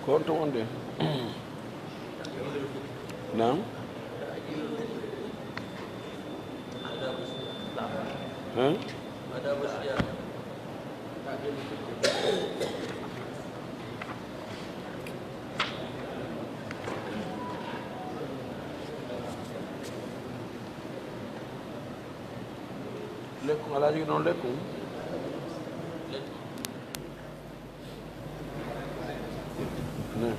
كنت وندي نعم ها لكم على جينا لكم نعم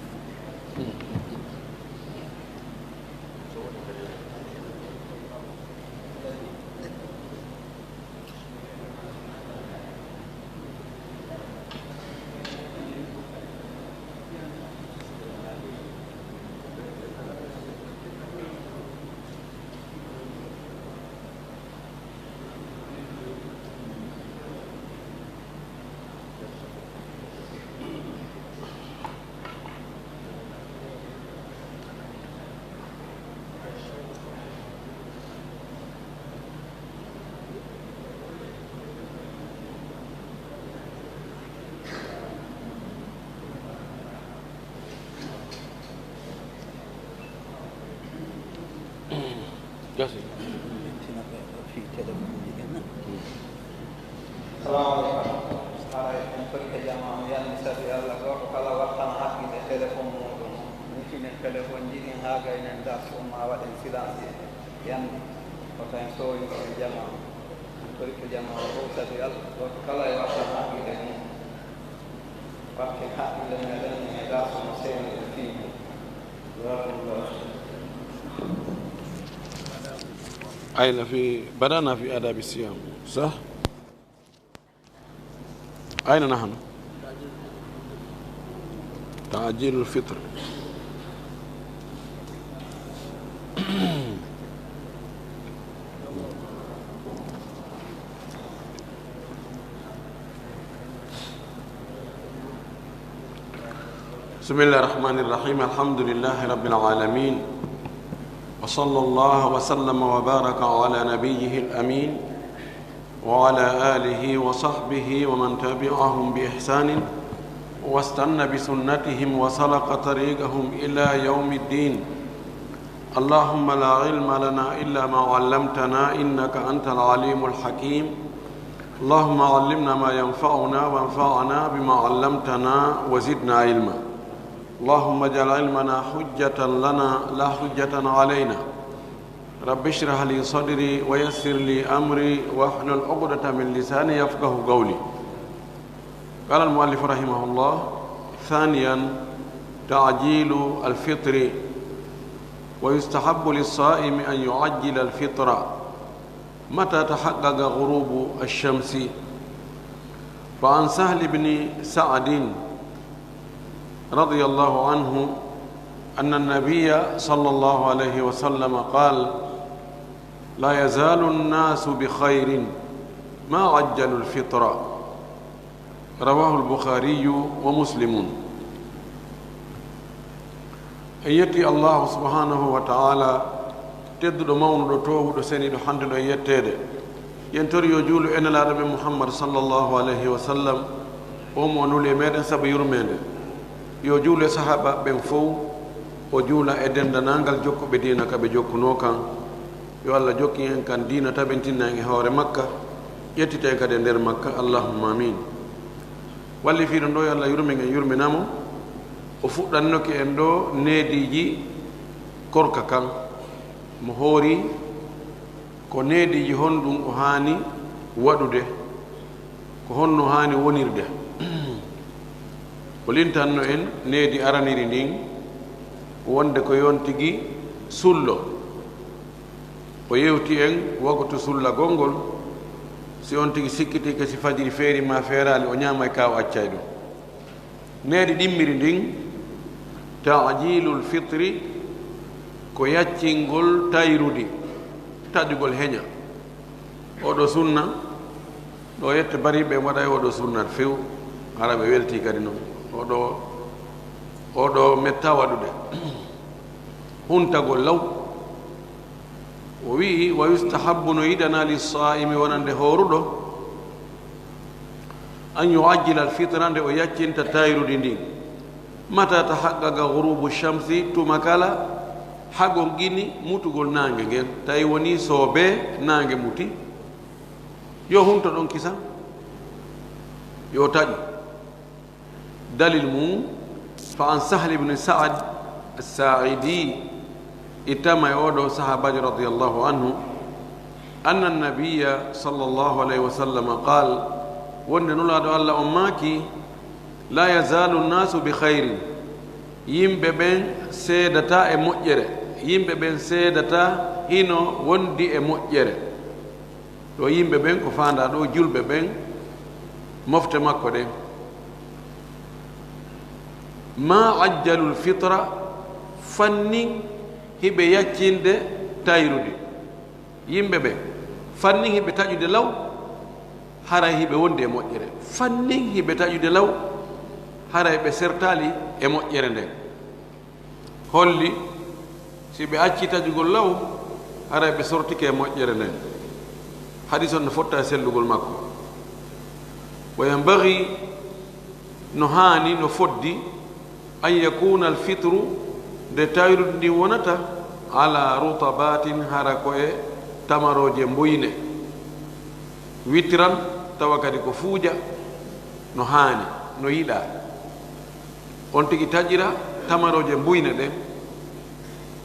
جاسي السلام عليكم. عليكم فريق الجماعة يا نساء الله وكلا وقتنا حقي تلفون موضوع نحن تلفون جيني هاجا إن داس وما ودن سلاسي يعني وكان سوي الجماعة فريق الجماعة وسات الله وكلا وقتنا حقي تلفون وقت حقي لنا لنا داس ومسين فيه أين بدأنا في آداب الصيام صح؟ أين نحن؟ تعجيل الفطر. بسم الله الرحمن الرحيم. الحمد لله رب العالمين وصلى الله وسلم وبارك على نبيه الأمين وعلى آله وصحبه ومن تبعهم بإحسان واستنى بسنتهم وسلك طريقهم إلى يوم الدين. اللهم لا علم لنا إلا ما علمتنا إنك أنت العليم الحكيم. اللهم علمنا ما ينفعنا وانفعنا بما علمتنا وزدنا علما. اللهم اجعل علمنا حجة لنا لا حجة علينا. رب اشرح لي صدري ويسر لي أمري واحلل عقدة من لساني يفقه قولي. قال المؤلف رحمه الله: ثانيا تعجيل الفطر، ويستحب للصائم أن يعجل الفطر متى تحقق غروب الشمس. فعن سهل بن سعد رضي الله عنه أن النبي صلى الله عليه وسلم قال: لا يزال الناس بخير ما عجلوا الفطر. رواه البخاري ومسلم. يتي الله سبحانه وتعالى تدل مون توه سنيد حندل يتede ينتر يجول ان العرب محمد صلى الله عليه وسلم ومنول ميدن سب يرمende يجول صحابه بن فو وجولا eden danangal jokko be dina ka be jokkuno kan yo Allah jokki en kan dina tabentinna en hawre makka yettite kade der makka. Allahumma amin. walli fi do Allah yurmen en yurminamo o fuddannoki en do neediji korka kan mo hoori ko neediji hondum o haani waɗude ko honno haani wonirde. o lintanno en needi araniri ndin wonde ko yontigi sullo. o yewti en wagoto sulla gongol si on tigi sikkiti ke si fajiri feeri ma feerali o ñaama e kaw accay ɗum. needi ɗimmiri ndin ta'jilul fitri ko yaccingol tayrudi taƴugol heña. oɗo sunna ɗo yette bariɓe waɗa e oɗo sunnat few hara ɓe welti kadi noon oɗo metta waɗude huntagol law. o wi wa yustahabbu no yiɗana lissaimi wonande horuɗo an yuajjila alfitra nde o yaccinta tayrudi ndin mata tahaqqaqa ghurubu shamsi tumakala hago gini mutugol nange ngel tay woni sobe nange muti yo hunto don kisa yo taji dalil mum fa an Sahl ibn Sa'd as-Sa'idi itama yodo sahabaji radiyallahu anhu anna an-nabiyya sallallahu alayhi wasallam qala wonde nulado Allah ummaki la yazalu an-nasu bi khairin yimbe ben sedata e moƴƴere yimbe ben sedata hino wondi e moƴƴere do yimbe ben ko fanda do julbe ben mofte makko de ma ajjalu al-fitra fanni hibe yaccinde tayrude yimbe be fanni hibe tajude law haray hibe wonde e moƴƴere fanni hibe tajude law haray be sertali e moƴƴere nde holli si be acci tajugol law haray be sortike e moƴƴere nde hadis on no fotta sellugol makko wa yanbaghi no hani no foddi an yakuna alfitru de tayrude ndi wonata ala rutabatin hara ko e tamaroje mboyne witran tawa kadi ko fuuja no hani no yiɗa on tigi tajira tamaroje mbuyne ɗe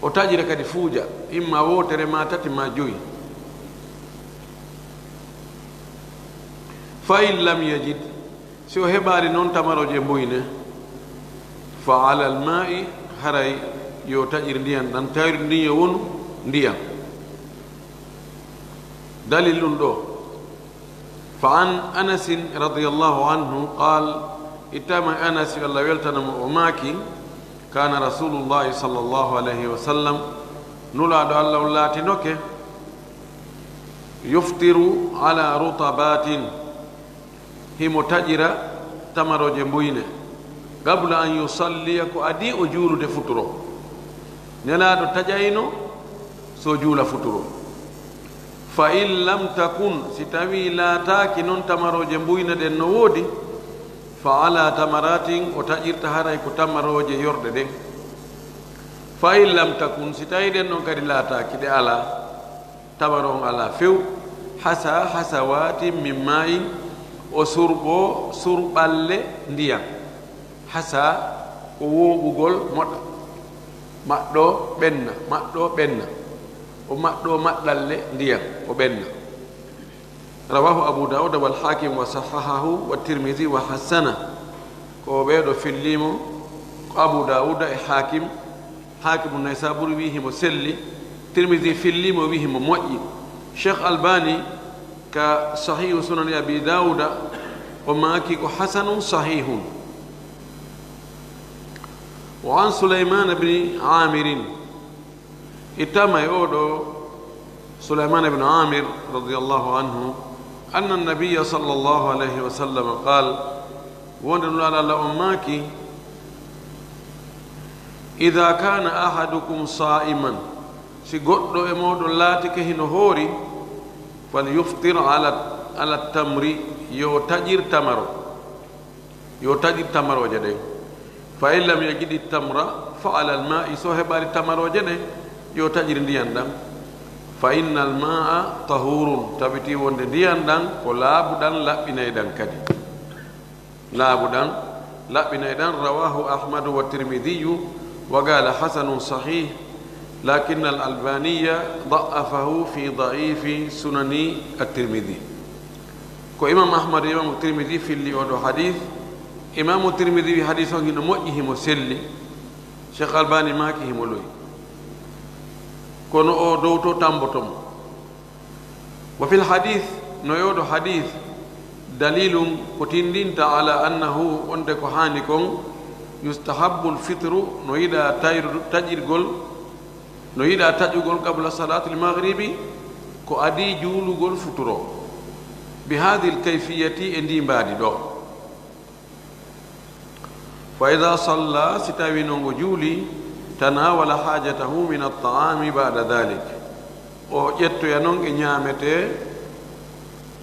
o tajira kadi fuuja imma wotere ma tati ma joyi fa in lam yajid si o heɓari noon tamaroje mbuyne fa ala alma'i haray yo tajir ndiyan ɗan tayru ndin yo wonu ndiyan dalil ɗum ɗo fa an anasin radiallahu anhu qal itama anas allah weltanamo o maaki kana rasulullahi sallllahu alayhi wa sallam nulaɗo allah on laatinoke yuftiru ala rutabatin himo taƴira tamaroje mbuyne qabla an yusalliya ko adi o juulude futuro nelaɗo taƴayno so juula futuro fa in lam takun si tawi laataaki noon tamaroje mbuyne ɗen no woodi fa ala tamaratin o taƴirta haray ko tamaroje yorde ɗen fa in lam takun si tawi ɗen ɗon kadi laataaki ɗe ala tamaro on ala few hasa hasawati min mayin o surɓo surɓalle ndiyam hasa ko woɓugol moɗa maɗɗo ɓenna maɗɗo ɓenna o maɗɗo maɗɗalle ndiyam o ɓenna rawahu abu daud wal hakim wa sahahahu wa tirmidhi wa hasana ko ɓeeɗo fillimo ko abu daud e hakim hakimu naysaburi wi himo selli tirmidhi fillimo wi himo moƴƴi cheikh albani ka sahihu sunani abi dauda o maaki ko hasanun sahihun wa an suleyman bni amirin ittama e oɗo suleyman bne amir radiallahu anhu anna annabiya sallllahu alayhi wa sallam qal wonde nulaɗo allah on maaki ida kana ahadukum sa'iman si goɗɗo e moɗon laatike hino hoori falyuftir ala tamri yo taƴir tamaro yo taƴir tamaroje ɗe fa in lam yajidi tamra fa ala alma'i so heɓari tamaroje ɗe yo taƴir ndiyan ɗan fa inna alma'a tahurun tabiti wonde ndiyan ɗan ko laabuɗan laɓɓinayɗan kadi laabuɗan laɓɓinayɗan rawahu ahmadu wa tirmidiyu wa qala hasanun sahih lakin al-albaniya da'afahu fi da'ifi sunani at-tirmidhi ko imam ahmad e imam tirmidhi filli oɗo hadith imam tirmidhi wi hadith on hino moƴƴi himo selli cheikh albani maaki himo loyi kono o dow to tambotomo wa fil hadith no yoɗo hadith dalilum ko tindinta ala annahu onde ko hani kon yustahabbu al-fitru no yiɗa taƴirgol no yiɗa taƴugol qabla salati l-maghribi ko adi juulugol futuro bi hadi l-kayfiyati e ndi mbaadi ɗo fa ida salla si tawi nongo juuli tanawala hajatahu min at-ta'ami ba'da dhalik o ƴettoya noon e ñaamete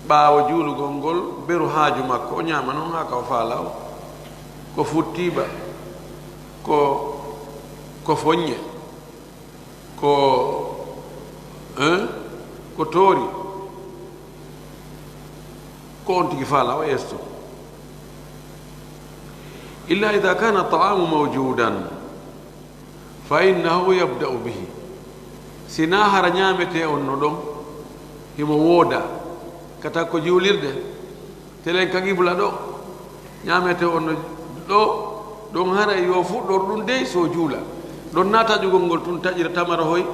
ɓaawo juulugol ngol beru haaju makko o ñaama noon haa ka o faala o ko futtiiba ko foññe ko toori ko on tigi faala o yesto illa ida kana taamu mawjudan fa innahu yabda'u bihi sina hara ñaamete on no ɗon himo wooda kata ko jiwlirde telen kagibla ɗo ñaamete on no ɗo ɗon hara yo fuɗɗor ɗum dey so juula ɗon naata jugol ngol tun taƴira tamara hoy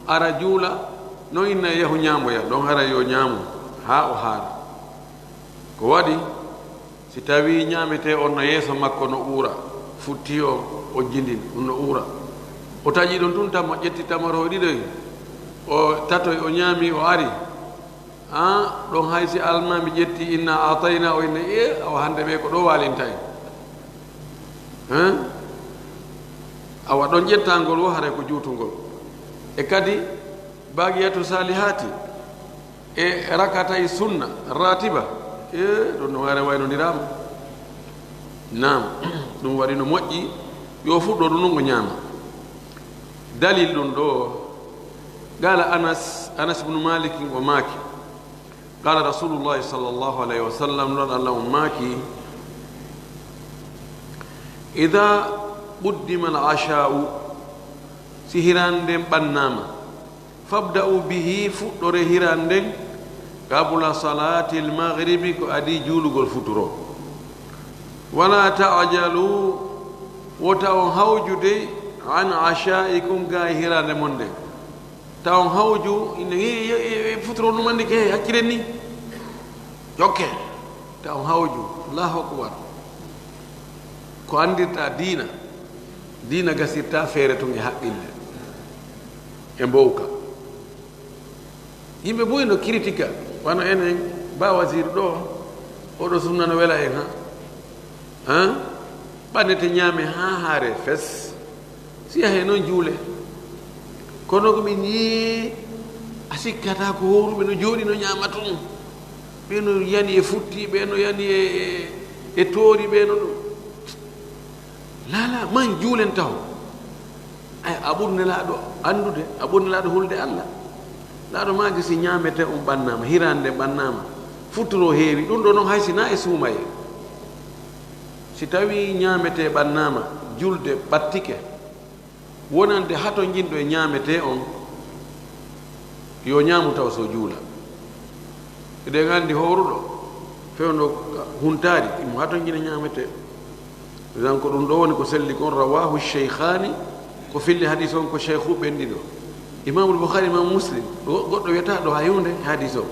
ara juula no inna yahu ñaamoya ɗon hara yo ñaamu haa o haara ko waɗi si tawi ñaamete on no yeeso makko no uura futti o jindin ɗum no uura o taƴi ɗon tun tan mo ƴetti tamara hoy ɗiɗoy o tatoy o ñaami o ari ɗon hay si almami ƴetti inna atayna o inna awa hande ɓe ko ɗo walintay awa ɗon ƴettangol wo haray ko juutungol e kadi bagiyatu salihati e rakatay sunna ratiba ɗum no ware waynondirama nam ɗum waɗi no moƴƴi yo fuɗɗo ɗum non ko ñaama dalil ɗum ɗo قال أنس بن مالك وماكي قال رسول الله صلى الله عليه وسلم اللهم ماكي إذا قدم العشاء سهران دم بنام فابدأوا به فطر هران دم قبل صلاة المغرب كأدي جولو الفطر ولا تعجلوا وتوهوجوا عن عشائكم كهران دم taw hawju ina futuro no mandi ke hakkilen ni jokke taw hawju allahu akbar ko andirta diina gasirta feere tun e haqqille e mbowka yimɓe boyi no critique wano enen ba wasir ɗo oɗo sunna no wela en ha ɓannete ñaame ha haare fes siya he noon juule kono ko min yi a sikkata ko howruɓe no jooɗi no ñaama tun ɓe no yani e futti ɓe no yani e toori ɓe no ɗum lala man juulen taw ay a ɓurnelaaɗo anndude a ɓurnelaaɗo hulde allah laaɗo maaji si ñaamete on ɓannaama hirande ɓannaama futtoro heewi ɗum ɗo noon hay sina e suumaye si tawi ñaamete ɓannaama julde ɓattike wonande hato jinɗo e ñaamete on yo ñaamu taw so juula eɗen anndi howruɗo fewno huntaari imo hato jina ñaamete dan ko ɗum ɗo woni ko selli kon rawahu cheikhani ko filli hadis on ko cheikh uɓe en ɗiɗo imamul boukhari imam muslim goɗɗo wiyata ɗo ha yunde hadis o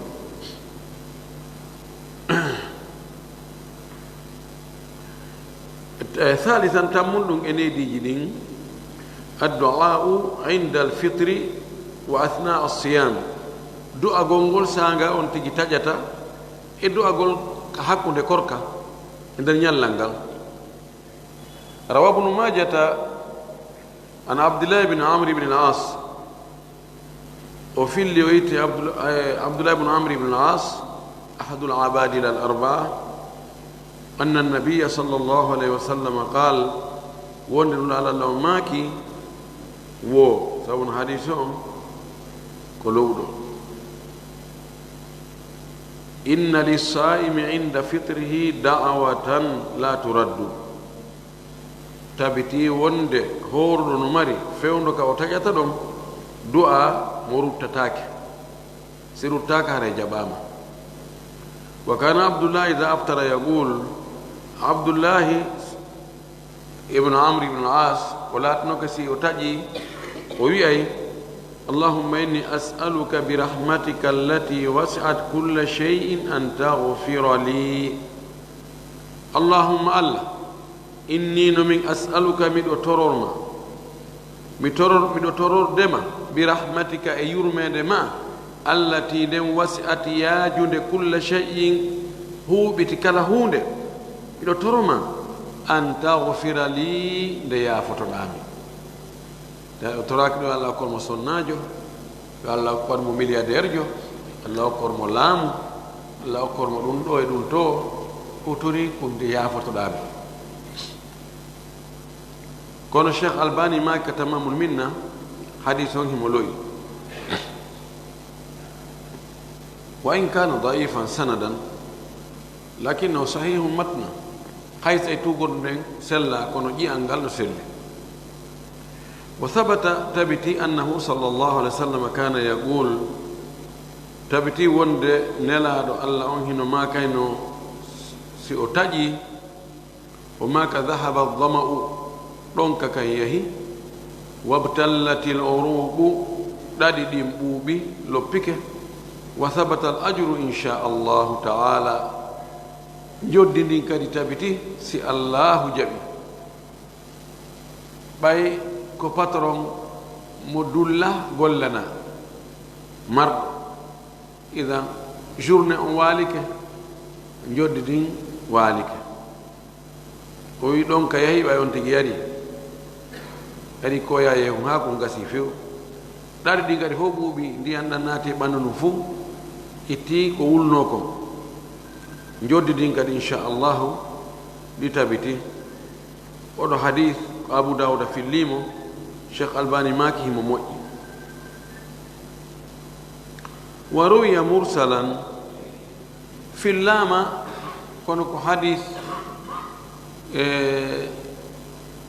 thalithan tammun ɗum e neediji ɗin الدعاء عند الفطر وأثناء الصيام دعاء غونغول سانغا اون تيجي تاجاتا e du'agol hakkunde korka e nder ñallangal rawa ibnu majata an abdullah ibn amr ibn al-as o filli o yitte abdullah ibn amr ibn al-as ahadu al-abadila al-arba'a anna an-nabiy sallallahu alayhi wa sallam qala wonde ɗum allah maaki wo sabun hadis on ko lowɗo inna lis-sa'imi 'inda fitrihi da'watan la turaddu tabiti wonde horɗo no mari fewndo ka o taƴata ɗon du'a mo ruttatake si ruttaka hara jaɓama wa kana abdullah idha aftara yaqul abdullah ibn amr ibn al-as o latno kasi o taƴi o wi'ay allahumma inni as'aluka bi rahmatika allati wasi'at kulla shay'in an taghfira li allahumma allah inni no min as'aluka miɗo tororma miɗo torordema bi rahmatika e yurmede ma allati nden wasi'at yaajude kulla shay'in huuɓiti kala hunde miɗo toroma an taghfira li nde yaafotoɗami o toraki ɗo allah hokkormo sonnajo yo allah hokkormo milliardaire jo allah hokkormo laamu allah hokkormo ɗum ɗo e ɗum to ko tori ko nde yaafotoɗami kono cheikh albani maki tamamul minna hadith on himo loyi wa in kana daifan sanadan lakinnahu sahihun matna hayso e tugorɗo nden sella kono ƴi'al ngal no selli wa habata tabiti annahu sallllahu alih wa sallam kana yaqul tabiti wonde nelaɗo allah on hino makayno si o taƴi o maka dhahaba dhama'u ɗon ka kan yahi wabtallati l uruqu ɗaɗi ɗin ɓuuɓi loppike wa habata al ajru inchallahu taala joddi ndin kadi tabiti si allahu jaɓi ɓay ko patron mo dulla gollana marɗo idan journée on waalike joddi ndin waalike o wi ɗon ka yahi ɓay on tigi yari ari koya yehu ha ko gasi few ɗaɗi ɗi kadi fof ɓuuɓi ndiyan ɗan naati ɓanndu ndu fuu itti ko wulno kon joddi ɗin kadi inchallahu ɗi tabiti oɗo hadith ko abou dawuda fillimo cheikh albani maki himo moƴƴi wa ruwiya mursalan fillama kono ko hadith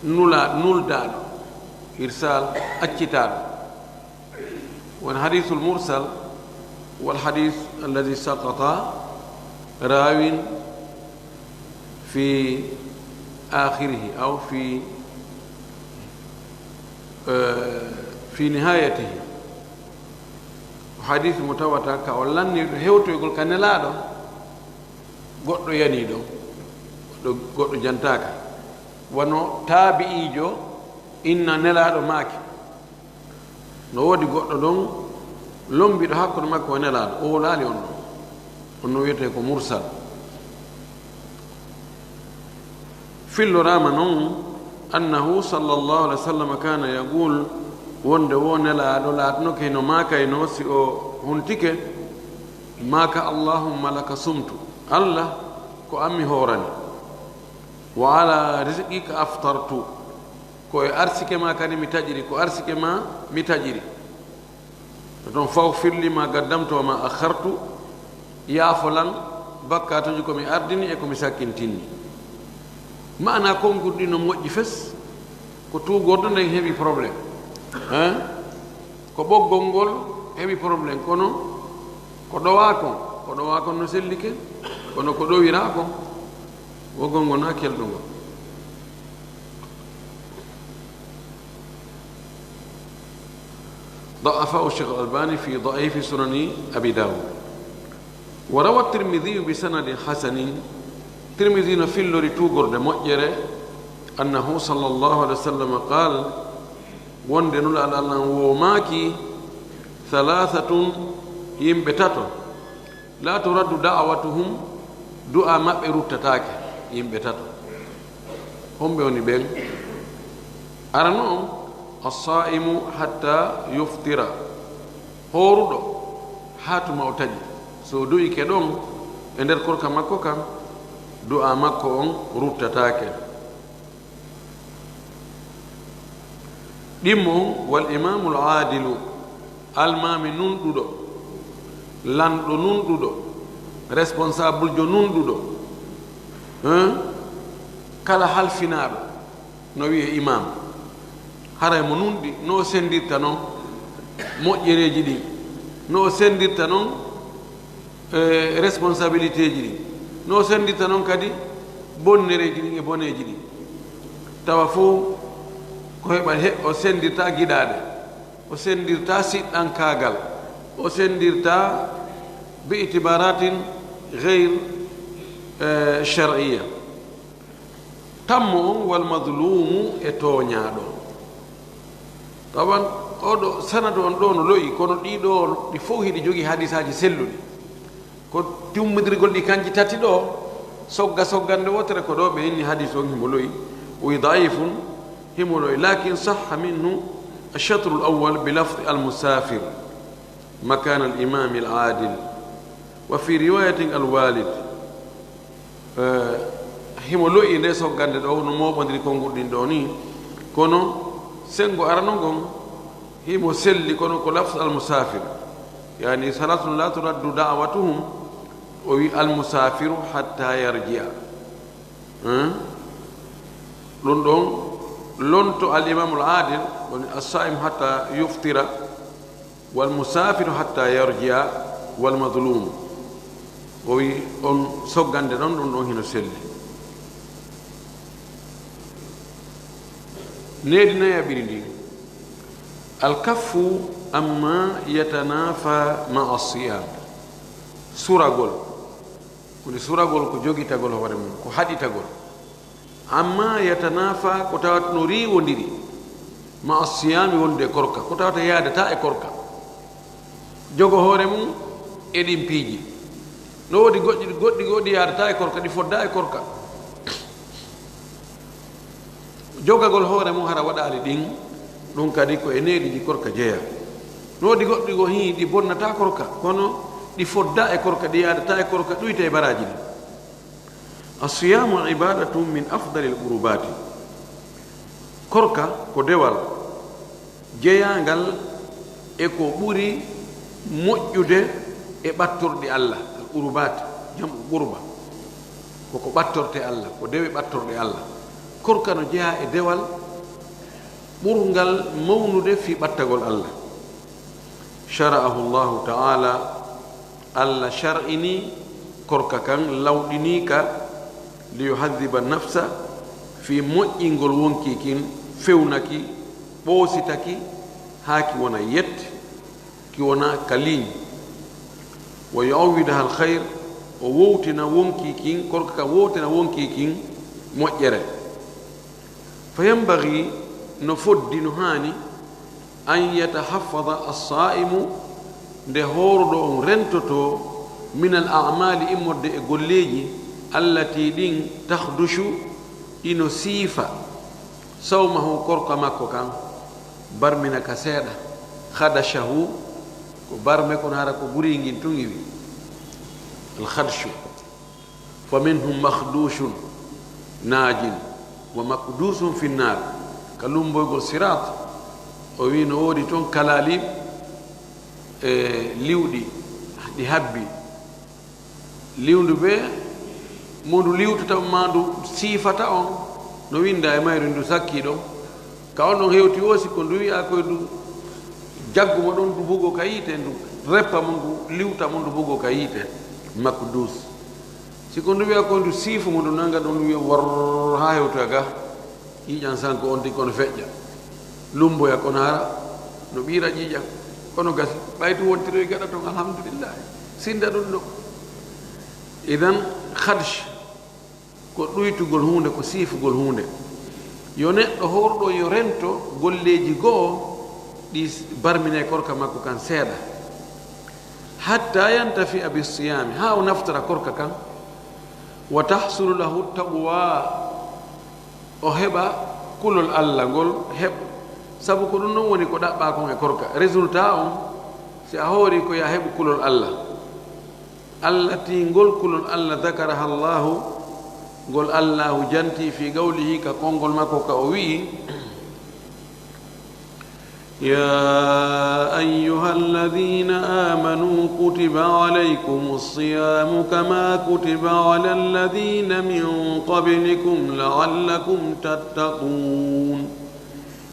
nuldaɗo irsal accitaɗo won hadithul mursal wal hadith alladhi saqata راو في آخره أو في نهايته حديث متواتر كأولان هيوتو يقول كان لا دو غدو يعني دو غدو جنتاك ونو تابعي جو إن نلا دو ماكي no wodi goddo don lombi do hakkude makko nelaado o laali on onno wiyete ko mursal fillorama noon annahu sallllahu alih wa sallam kana yaqul wonde wo nelaado laatnoke no maakayno si o huntike maka allahumma laka sumtu allah ko ammi hoorani wa ala rizqika aftartu ko e arsike ma kadi mi taƴiri ko arsike ma mi taƴiri ɗon fawfir lima gaddamto ma akhartu yaafolan bakkatuji komi ardini e komi sakkintinni mana konngurɗi no moƴƴi fes ko tugorɗo nden heɓi probléme ko ɓoggol ngol heɓi probléme kono ko ɗowa kon no sellike kono ko ɗowira kon ɓoggol ngol na kelɗo ngol ضعفه الشيخ الألباني في ضعيف سنن أبي داود وروى الترمذي بسند حسن ترمذي نفل لتوغر مؤجر أنه صلى الله عليه وسلم قال وندن على وماكي ثلاثة يمبتاتو لا ترد دعوتهم دعاء ما برتتاك يمبتاتو هم بيوني بين أرنو الصائم حتى يفطر هورdo hatuma o taƴi so du'i ke ɗon e nder korka makko kam du'a makko on ruttatake ɗimmo wal imamu l adilu almami nunɗuɗo lanɗo nunɗuɗo responsable jo nunɗuɗo kala halfinaɗo no wiye imam haray mo nunɗi no sendirta noon moƴƴereji ɗi no sendirta noon responsabilité ji ɗi no sendirta noon kadi bonnereji ɗi e boneji ɗi tawa fo ko heɓa o sendirta giɗaɗe o sendirta siɗɗankagal o sendirta bi itibaratin geyre shar'ia tammo on wal madlumu e toñaɗo tawan oɗo sanadu on ɗo no loyi kono ɗiɗo ɗi fof hiɗi jogii hadisaji selluɗi ko timmidirgol ɗi kanji tati ɗo soggande wotere ko ɗo ɓe inni hadis on himo loyi wi daifun himo loyi lakin sahha minhu alchatru l awal bilafdi almusafir makan alimami aladil wa fi riwayatin alwalid himo loyi nde soggande ɗo no moɓodiri konngurɗin ɗo ni kono sengo arano gon himo selli kono ko lafz al musafir yani salatun la turaddu da'watuhum o wi al musafiru hatta yarji'a ɗum ɗon lonto al imam al adil woni as-sa'im hatta yuftira wal musafiru hatta yarji'a wal madlum o wi on soggande ɗon ɗum ɗon hino selli needi nayaɓiri ndi alkaffu amma yatanafa ma'a siyam suragol woni suragol ko jogitagol hoore mum ko haɗitagol amma yatanafa ko tawata no riwodiri ma'a siyami wonde korka ko tawata yaadata e korka jogo hoore mum e ɗin piiji no woodi goɗɗi yaadata e korka ɗi fodda e korka jogagol hoore mum hara waɗaali ɗin ɗum kadi ko e neeɗiji korka jeeya no woodi goɗɗi go hii ɗi bonnata korka kono ɗi fodda e korka ɗi yaadata e korka ɗuyta e baraji ɗi asiyamu ibadatum min afdali l qurubati korka ko dewal jeeyangal e ko ɓuri moƴƴude e ɓattorɗe allah al qurubati jamu qurba koko ɓattorte allah ko dewe ɓattorɗe allah korka no jeeya e dewal ɓurgal mawnude fi ɓattagol allah shara'ahu llahu ta'ala allah shar'ini korka kan lawɗini ka liyuhadiba nafsa fi moƴƴingol wonki kin fewnaki ɓoositaki haa ki wona yette ki wona kaliñ wa yuawwidaha alkhayr o wowtina wonki kin korka kan wowtina wonki kin moƴƴere fa yambagi no foddi no haani an yatahaffada as-sa'imu nde hooroɗo on rentoto min al a'mali immorde e golleeji allati ɗin tahdushu ino siifa sawmahu korka makko kan barmina ka seeɗa khadashahu ko barme kono hara ko ɓuri ngin tun iwi alkhadshu fa minhum makhdushun naajin wa makdusun fi nnar ka lumboygol sirat o wi no woodi toon kalalib e liwɗi ɗi habbi liwndu ɓe mondu liwtata ma ndu siifata on no winda e mayru ndu sakki ɗon ka on ɗon hewti o sikko ndu wiya koye ndu jaggumo ɗon ndu bugo ka yiite ndu reppa mo ndu liwta mo ndu bugo ka yiite makdus sikko ndu wiya koye ndu siifu mo ndu nanga ɗon ndu wiya wor ha hewtoya ga ƴiƴan sanko on tigi kono feƴƴa lumboya kono hara no ɓiira ƴiƴan kono gasi ɓaytu wontiroy gaɗa toon alhamdulillahi sinda ɗum ɗo idan khadsh ko ɗuytugol hunde ko siifugol hunde yo neɗɗo horɗo yo rento golleji goo ɗi barmine korka makko kan seeɗa hatta yantafi'a bisiyami ha o naftara korka kan wa tahsulu lahu taqwa o heɓa kulol allah ngol heɓ sabu ko ɗum noon woni ko ɗaɓɓa kon e korka résultat on si a hoori ko ya heɓu kulol allah allati ngol kulol allah dakaraha llahu ngol allahu janti fi gawlihi ka konngol makko ka o wi'i يا أيها الذين آمنوا كتب عليكم الصيام كما كتب على الذين من قبلكم لعلكم تتقون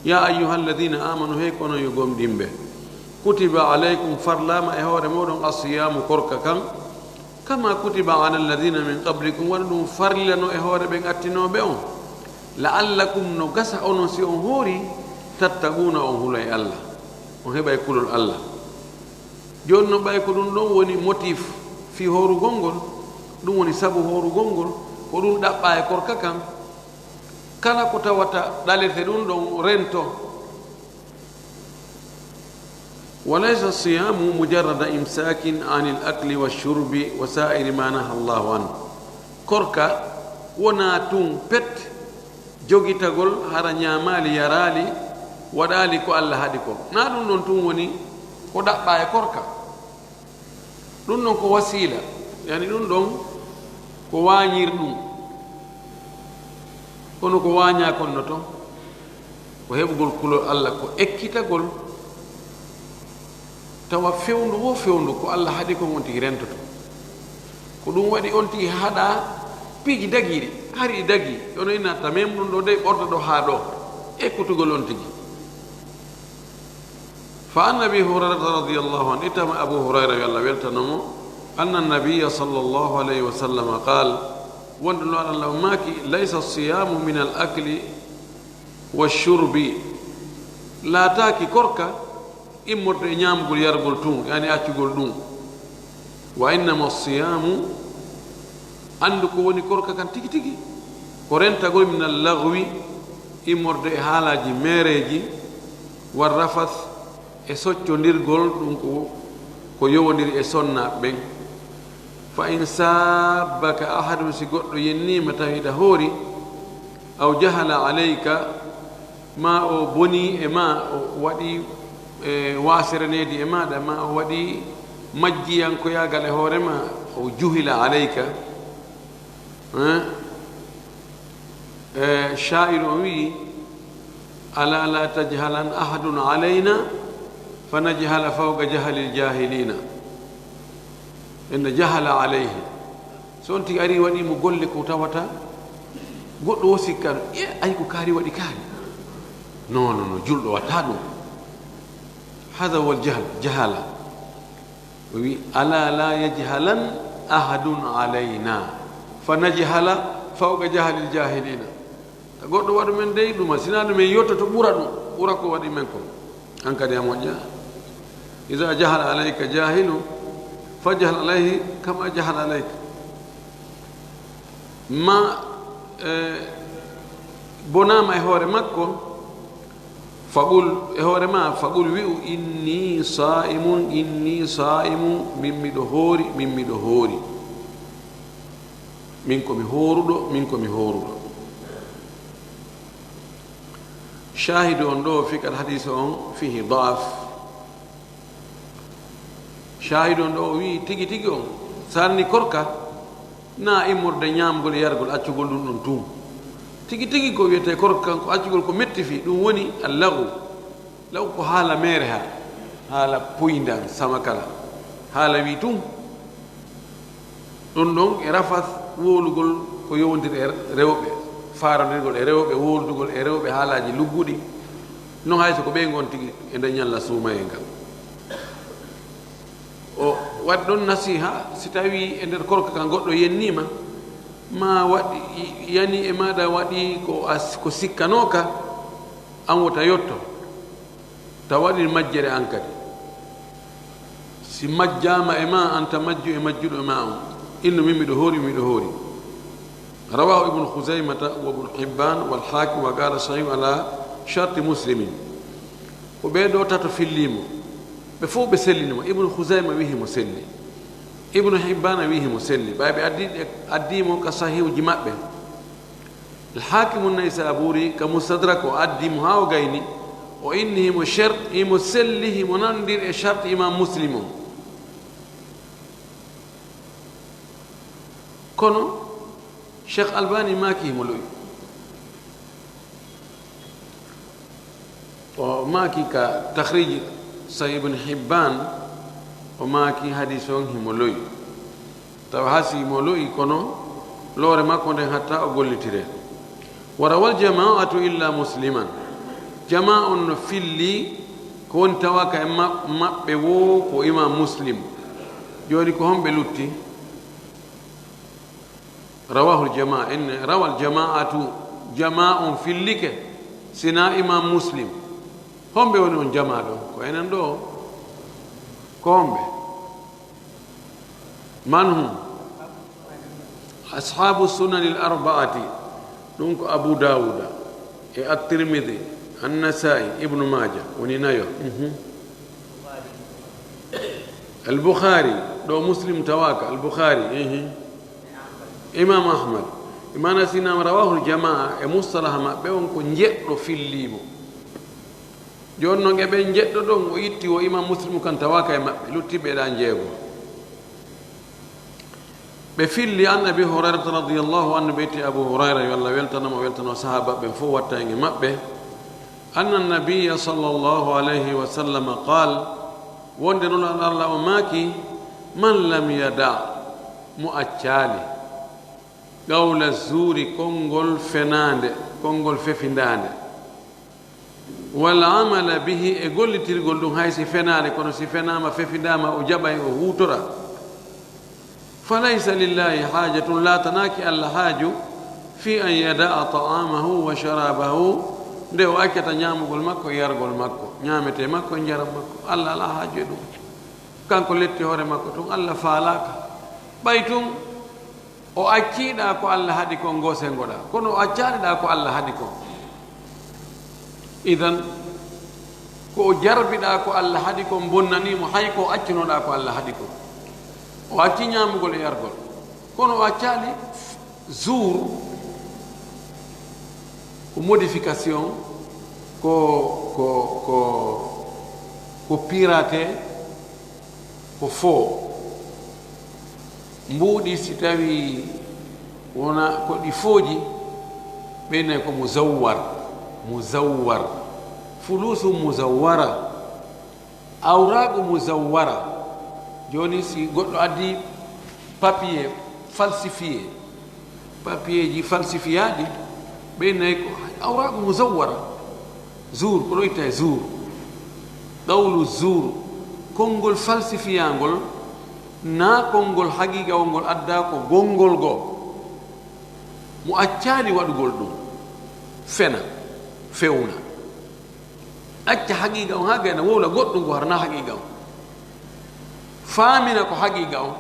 يا أيها الذين آمنوا هيكونوا يقوم ديمبه كتب عليكم فرلام إهور مودون الصيام كرككم كما كتب على الذين من قبلكم ولدون فرلنو إهور بين أتنو بهم لعلكم نقص أنسي هوري tattaguna on hulay allah on heɓay kulol allah joni no ɓay ko ɗum ɗon woni motif fi horugol ngol ɗum woni sabu horugol ngol ko ɗum ɗaɓɓa e korka kan kala ko tawata ɗalete ɗum ɗon rento walaysa siyamu mujarrada imsakin an il akli walshurbi wa sa'iri ma naha allahu an korka wona tun pet jogitagol hara ñamali yarali waɗali ko allah haɗi ko na ɗum ɗon tun woni ko ɗaɓɓa e korka ɗum ɗon ko wasila yani ɗum ɗon ko wañir ɗum kono ko waña konno toon ko heɓugol kulol allah ko ekkitagol tawa fewndu wo fewndu ko allah haɗi ko on tigi rentoto ko ɗum waɗi on tigi haɗa piiji dagiiɗi hari ɗi dagi ono inatta même ɗum ɗo de ɓorta ɗo haa ɗo ekkutugol on tigi fa an abi hurairata radiallahu an ittama abu hurayra yo allah weltanomo anna nabiya sallllahu alayhi wa sallam qal wonde no allah maaki laysa siyamu min al akli washurbi laataaki korka immorde e ñaamgol yargol tun yani accugol ɗum wa innama siyamu anndu ko woni korka kan tigi tigi ko rentagol min al lagwi immorde e haalaji meereji war rafas e soccondirgol ɗum ko yowodiri e sonnaaɓe ɓen fa in sabbaka ahadum si goɗɗo yennima tawiɗa hoori aw jahala alayka ma o boni e ma o waɗi waasiranedi e maɗa ma o waɗi majjiyankoyagal e hoorema o juhila alayka sha'ir o wi ala la tajhalan ahadun alayna fa najhala fawqa jahali ljahilina en jahala alayhi so on tigi ari waɗimo golle ko tawata goɗɗo wo sikkano ay ko kaari waɗi kaari non non non julɗo watta ɗum hada wal jahl jahala o wi ala la yajhalan ahadun alayna fa najhala fawqa jahali ljahilina goɗɗo waɗu men dey ɗuma sina ɗumen yotta to ɓura ɗum ɓura ko waɗi men ko an kadi a moƴƴa ida jahala alayka jahilu fajhal alayhi kama jahal alayka ma bonama e hoore makko faɓul e hoore ma faɓul wi'u inni sa'imun min miɗo hoori min komi hooruɗo min komi hooruɗo shahidu on ɗo fikat hadise on fihi da'af shahidu on ɗo o wi tigi tigi on sarni korka na immorde ñamgol e yargol accugol ɗum ɗon tum tigi tigi ko wiyete korka kan ko accugol ko metti fi ɗum woni allahu law ko haala mere ha haala poyndan sama kala haala wi tum ɗon ɗon e rafas wowlugol ko yowndiri e rewɓe farandirgol e rewɓe woldugol e rewɓe haalaji lugguɗi non hayso ko ɓe gon tigi e nde ñalla suumaye ngal o waɗi ɗon nasiha si tawi e nder korka kan goɗɗo yennima ma waɗi yani e maɗa waɗi ko sikkanoka an wota yotto ta waɗi majjere an kadi si majjama e ma anta majju e majjuɗo e ma on inno min miɗo hoori رواه ابن خزيمة وابن حبان والحاكم وقال صحيح على شرط مسلم وبيدو تاتو في الليمو بفوق بسلي ابن خزيمة ويه مسلي ابن حبان ويه مسلي باي أديمو كصحيح جماع به الحاكم النيسابوري كمستدرك وأديمو هاو غيني وإنه شرط مسليه منندر شرط إمام مسلم كونو شيخ الباني ماكي ملوي وماكي كتخريج صحيح ابن حبان وماكي حديثون ملوي تو هاسي ملوي كونو لور ما كون حتى اقول تيري وروى الجماعه الا مسلما جماعه في اللي كون تواكا ما بيو كو امام مسلم جوري كو هم بلوتي رواه الجماعة إن روى الجماعة جماعة في الليك سنا إمام مسلم هم بيقولون جماعة كوين دو كم من هم أصحاب السنن الأربعة دونك أبو داود الترمذي النسائي ابن ماجه ونينايو البخاري دو مسلم تواكا البخاري imam ahmad imana sinam rawahul jamaa e mustalaha maɓɓe on ko jeɗɗo filliimo jooni noon eɓe jeɗɗo ɗon o itti o imam muslimu kan tawaka e maɓɓe luttiɓe ɗa jeego ɓe filli an abi hurairata radiallahu anhu ɓe itti abu hurayra yo allah weltanamo weltano sahaba ɓen fof watta en e maɓɓe أن النبي صلى الله عليه وسلم قال وندرون الله ماكي من لم يدع مؤتشالي قول الزور كونغول فناند كونغول ففنداند والعمل به يقول تيرغول دون هاي سفناند كونو سفناما ففنداما وجباي وهوترا فليس لله حاجة لا تناكي الله حاجة في أن يدع طعامه وشرابه nde o accata ñaamugol makko e yargol makko ñaamete makko e jaram makko allah ala haajo e ɗum kanko letti hoore makko tun allah faalaka ɓay tun o acciiɗa ko allah haɗi kon gosengoɗa kono o accaɗiɗa ko allah haɗi kon idan ko o jarbiɗa ko allah haɗi kon bonnanimo hay ko accunoɗa ko allah haɗi kon o acci ñaamugol e yargol kono o accaali jour ko modification ko pirate ko faux mbuuɗi si tawi wona ko ɗi fooji ɓeyne ko muzawwar fulusu muzawwara awrago muzawwara joni si goɗɗo addi papier falsifié papier ji falsifiaɗi ɓeynayi ko awrago muzawwara jour ko ɗo itta e jour ɗawlu jour konngol falsifiyangol na konngol haqiqa ngol adda ko gongol goo mo accani waɗugol ɗum fena fewna acca haqiqa on ha gayna wowla goɗɗum go harna haqiqa on faamina ko haqiqa on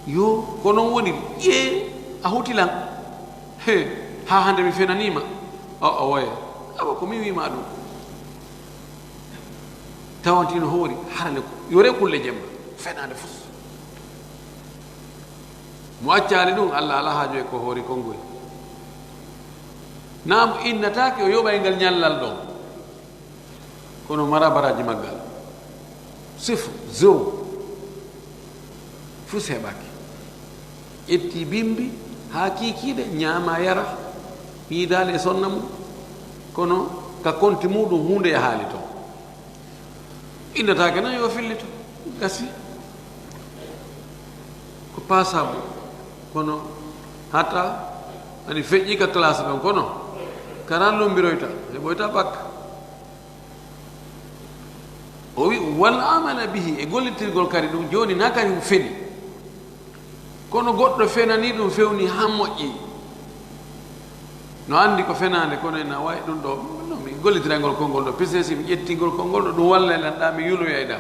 yo ko noon woni ƴee a hutilan he ha hande mi fenanima o woya awa ko mi wima ɗum tawantino hoori harande ko yore kulle jemma fenade fof mo accali ɗum allah ala haajo e ko hoori kongoy nam innatake o yoɓay ngal ñallal ɗon kono mara baraji maggal sifo zéro fus heɓaki ƴetti bimbi ha kikiɗe ñaama yara hiidali e sonna mum kono ka konti muɗum hunde e haali toon innatake nan yo fillito gasi ko pasable kono hatta ani feƴƴi ka classe ɗon kono karan lombiroyta e ɓoyta bakka o wi wal amala bihi e gollitirgol kadi ɗum joni na kadi feni kono goɗɗo fenani ɗum fewni ha moƴƴi no andi ko fenade kono ena wawi ɗum ɗo no mi gollitirangol konngol ɗo pise si mi ƴettingol konngol ɗo ɗum walla lanɗa mi yuloyayɗa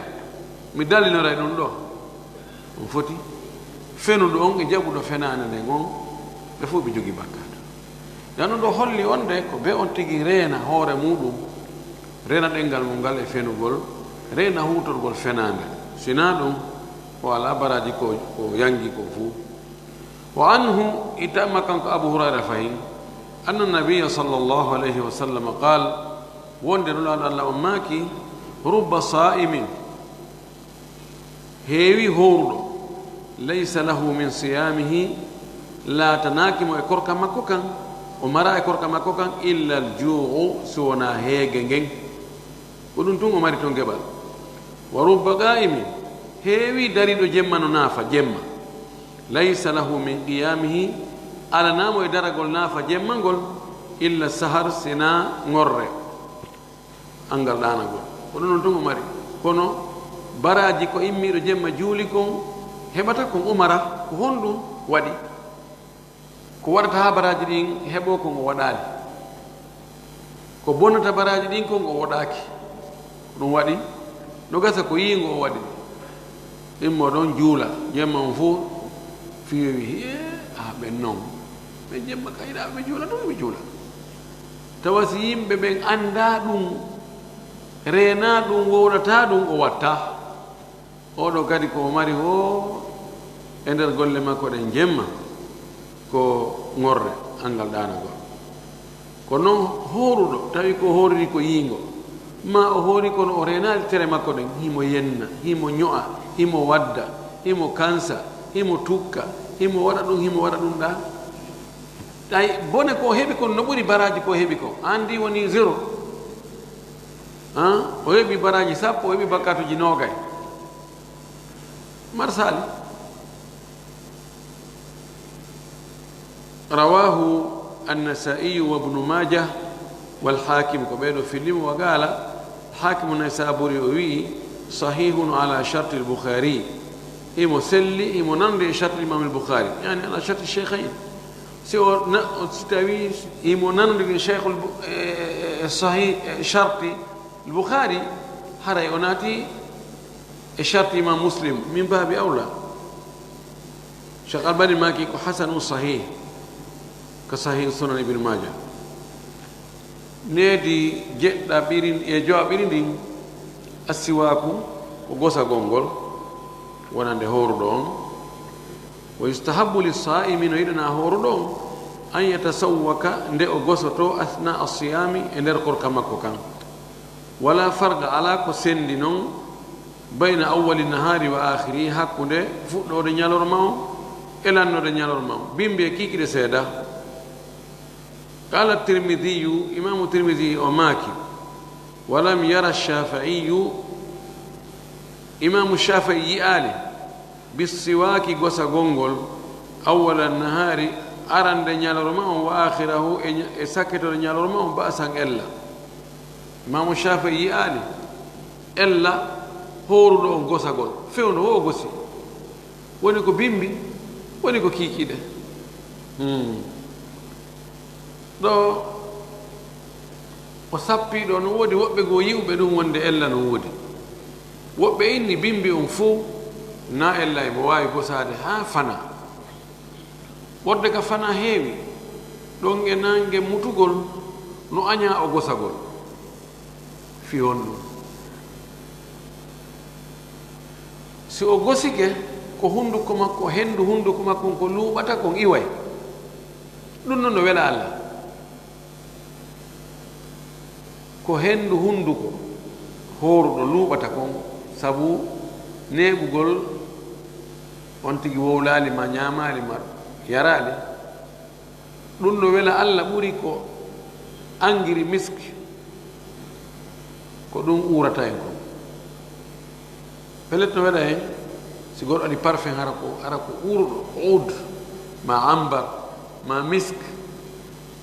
mi dallinora ɗum ɗo ɗum foti fenuɗo on e jaɓuɗo fenade nde gon ɓe fof ɓe jogui bakkato yano ɗo holli on de ko be on tigui reena hoore muɗum reena ɗengal mum ngal e fenugol reena hutorgol fenade sina ɗum o ala baraji ko yangi ko fuu wa anhu itamma kanko abou hurayra fayin anna nabiya sallllahu alayhi wa sallam qal wonde nulaɗo allah on maaki rubba sa'imin heewi howruɗo laysa lahu min siyamihi laatanakimo e korka makko kan o mara e korka makko kan illa al juu so wona heege ngen ko ɗum tun o mari toon geɓal wa rubba qa'imin heewi dariɗo jemma no naafa jemma laysa lahu min qiyamihi alanamo e daragol naafa jemma ngol illa sahar sina ŋorre angal ɗanagol ko ɗum noon tun o mari kono baraji ko immiɗo jemma juuli kon heɓata kon umara ko honɗum waɗi ko waɗata ha baraji ɗin heɓo kon o waɗali ko bonnata baraji ɗin kon o waɗaki ɗum waɗi no gasa ko yingo o waɗi immo ɗon juula jemma on fof fiyowi a ɓen noon ɓe jemma kayiɗa ɓe juula ɗum ɓe juula tawa si yimɓe ɓen anda ɗum reena ɗum wowlata ɗum o watta oɗo kadi ko mari o e nder golle makko ɗen jemma ko ŋorre angal ɗanagol ko noon horuɗo tawi ko horiri ko yiingo ma o hoori kono o renali tere makko ɗen himo yenna himo ño'a himo wadda himo kansa himo tukka himo waɗa ɗum ɗa ay bone ko heɓi kon no ɓuri baraji ko heɓi ko andi woni zéro o heɓi baraji sappo o heɓi bakkatuji noogay marsali rawahu annasaiyu wa ibnu majah والحاكم كبير في الليم وقال حاكم النيسابوري وي صحيح على شرط البخاري إمو سلي إمو نمر شرط الإمام البخاري يعني على شرط الشيخين سوى ستاوي إمو نمر الشيخ الصحيح شرط البخاري هرى يوناتي شرط إمام مسلم من باب أولى شيخ الباني ماكي حسن صحيح كصحيح سنن ابن ماجه needi jeɗɗa ɓirin e jowa ɓiri ndin assiwaku ko gosagol ngol wonande horuɗo on wa yustahabu lissaimi no yiɗana horuɗo on an yatasawwaka nde o gosoto athna assiyami e nder korka makko kan wala farga ala ko sendi noon bayna awwali nahari wa akhiri hakkude fuɗɗode ñalorma on e lannode ñalorma on bimbi e kikiɗe seeda قال الترمذي إمام الترمذي وماكي ولم يرى الشافعي إمام الشافعي آله بالسواك قوسا غونغول أول النهار أران دنيال رماه وآخره سكت دنيال رماه بأسا إلا إمام الشافعي آله إلا هورو دون قوسا غول فيون هو قوسي ونكو بيمبي ونكو كيكي ده ɗo o sappiɗo no woodi woɓɓe goo yiwɓe ɗum wonde ella no woodi woɓɓe inni bimbi on fuu na ella emo waawi gosaade haa fana wodde ka fana heewi ɗon e nange mutugol no añaa o gosagol fi hon ɗum si o gosike ko hunnduko makko henndu hunnduko makko ko luuɓata kon iway ɗum noon no wela Allah ko henndu hunnduko hooruɗo luuɓata kon sabu neeɓugol on tigi wowlaali ma ñaamaali ma yaraali ɗum no wela Allah ɓuri ko angiri miski ko ɗum uurata en kon pelet no waɗa hen si goɗɗo waɗi parfum ara ko uuruɗo oud ma ambar ma misk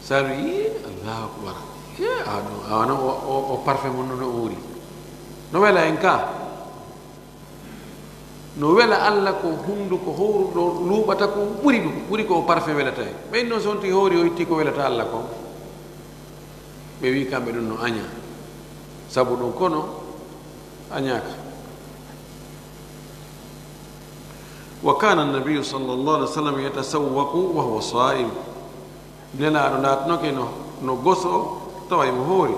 saru yi allahu akbar awana o parfum mon no uuri no wela en ka no wela Allah ko hunduko howruɗo luuɓata ko ɓuri ɗum ɓuri ko parfum welata en ɓen noon sonti hoori o itti ko welata Allah ko ɓe wi kamɓe ɗum no aña sabu ɗum kono añaka wa kana annabiyu sallallahu alaihi wa sallam yatasawwaqu wa huwa sa'im nelaɗo ndatnoke no goso tawa emo hoori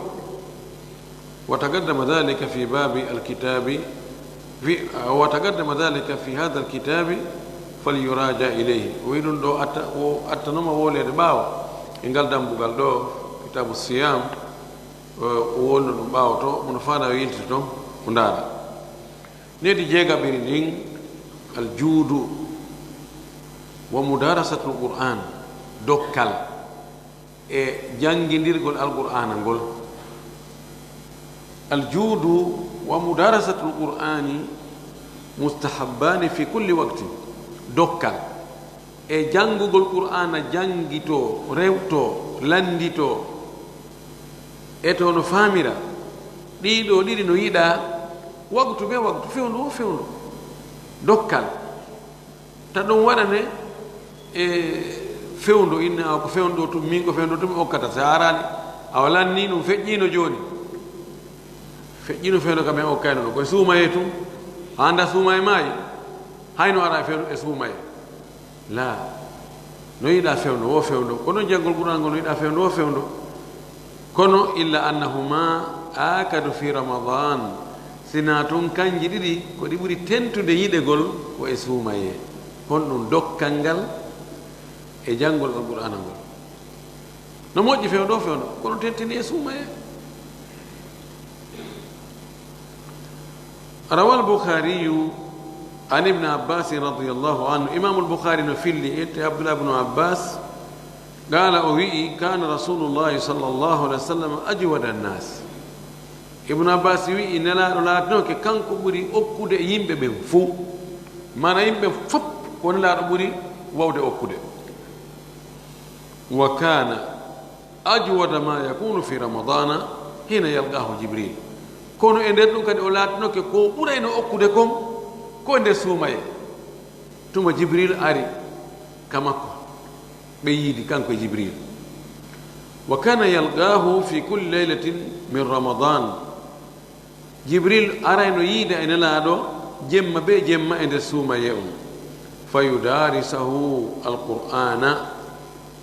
وتقدم ذلك في باب الكتاب وتقدم ذلك في هذا الكتاب فليراجع إليه ويدون دو أتنما وولي باو إن قال دمبو دو كتاب الصيام وولو باو تو منفانا ويلتي تو مندادا نيدي جيغا بيرين الجود ومدارسة القرآن دوكال جانغينديرغول القرآن ngol الجود ومدارسة القرآن مستحبان في كل وقت دوكال جانغو القرآن جانغيتو ريوتو لانديتو eto no famira ɗiɗo ɗiɗi no yiɗa waktu be waktu fewndo dokkal ta ɗum waɗane e fewndo inna ko fewndo tum min ko fewndo tum okkata sa arani awa lanni ɗum feƴƴino joni feƴƴino fewndo kam en okkayno ɗo koye suumaye tum anda suumaye maayi hayno ara fewndo e suumaye la no yiɗa fewndo wo fewndo kono janngol ɓural ngol no yiɗa fewndo wo fewndo kono illa annahuma akadu fi ramadan sina tun kanji ɗiɗi ko ɗi ɓuri tentude yiɗegol ko e suumaye honɗum dokkal ngal e janngol alqur'ana ngol no moƴƴi fewndo fewndo kono tentini e suumaye روى البخاري عن ابن عباس رضي الله عنه إمام البخاري نفلي عبد الله بن عباس قال أوي كان رسول الله صلى الله عليه وسلم أجود الناس ibnu abbas wi nelaɗo laatinoke kanko ɓuri okkude e yimɓe ɓen fo mana yimɓe fop ko nelaɗo ɓuri wawde okkude wa kana ajwada ma yakunu fi ramadana hina yalqahu jibril kono e nder ɗum kadi o laatinoke ko ɓurayno okkude kon ko nder suumaye tuma jibril ari ka makko ɓe yiidi kanko e jibril wa kana yalqahu fi kulli laylatin min ramadan jibril arayno yiida e nelaɗo jemma be jemma e nder suumaye on fa yudarisahu alqur'ana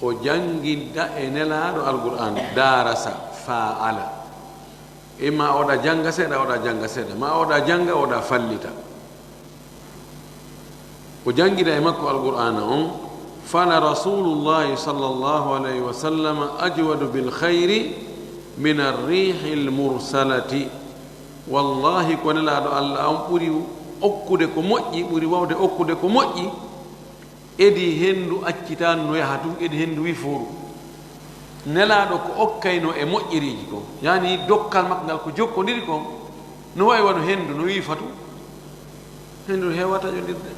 o janginta e nelaɗo alqur'an darasa faala imma oɗa janga seeɗa oɗa janga seeɗa ma oɗa janga oɗa fallita o jangida e makko alqur'ana on fala rasulullahi sallallahu alayhi wa sallam ajwadu bil khayri min arrihi almursalati wallahi ko nelaɗo allah on ɓuri okkude ko moƴƴi ɓuri wawde okkude ko moƴƴi edi hendu accitano no yaha tum edi hendu wiforu nelaɗo ko okkayno e moƴƴiriji ko yani dokkal makko ngal ko jokkodiri kon no wawi wano hendu no wifatu hendu hewata ƴodirde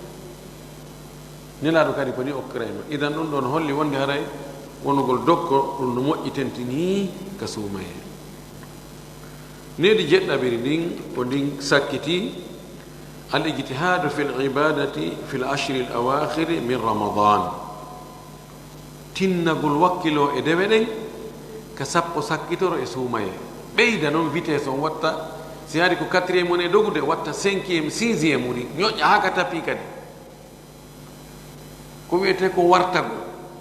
nelaɗo kadi ko ni okkirayno idan ɗum ɗon holli wonde haray wonugol dokko ɗum no moƴƴitentini ka suumaye nedi jeɗɗaɓiri ndin ko ndin sakkiti al ijtihadu fi l ibadati fi l ashri l awakhiri min ramadan tinnagol wakkilo e dewe ɗen ka sappo sakkitoro e suumaye ɓeyda noon vitesse on watta si haari ko 4e one dogude watta 5e 6e uri ñoƴƴa ha ka tapi kadi ko wiyete ko wartago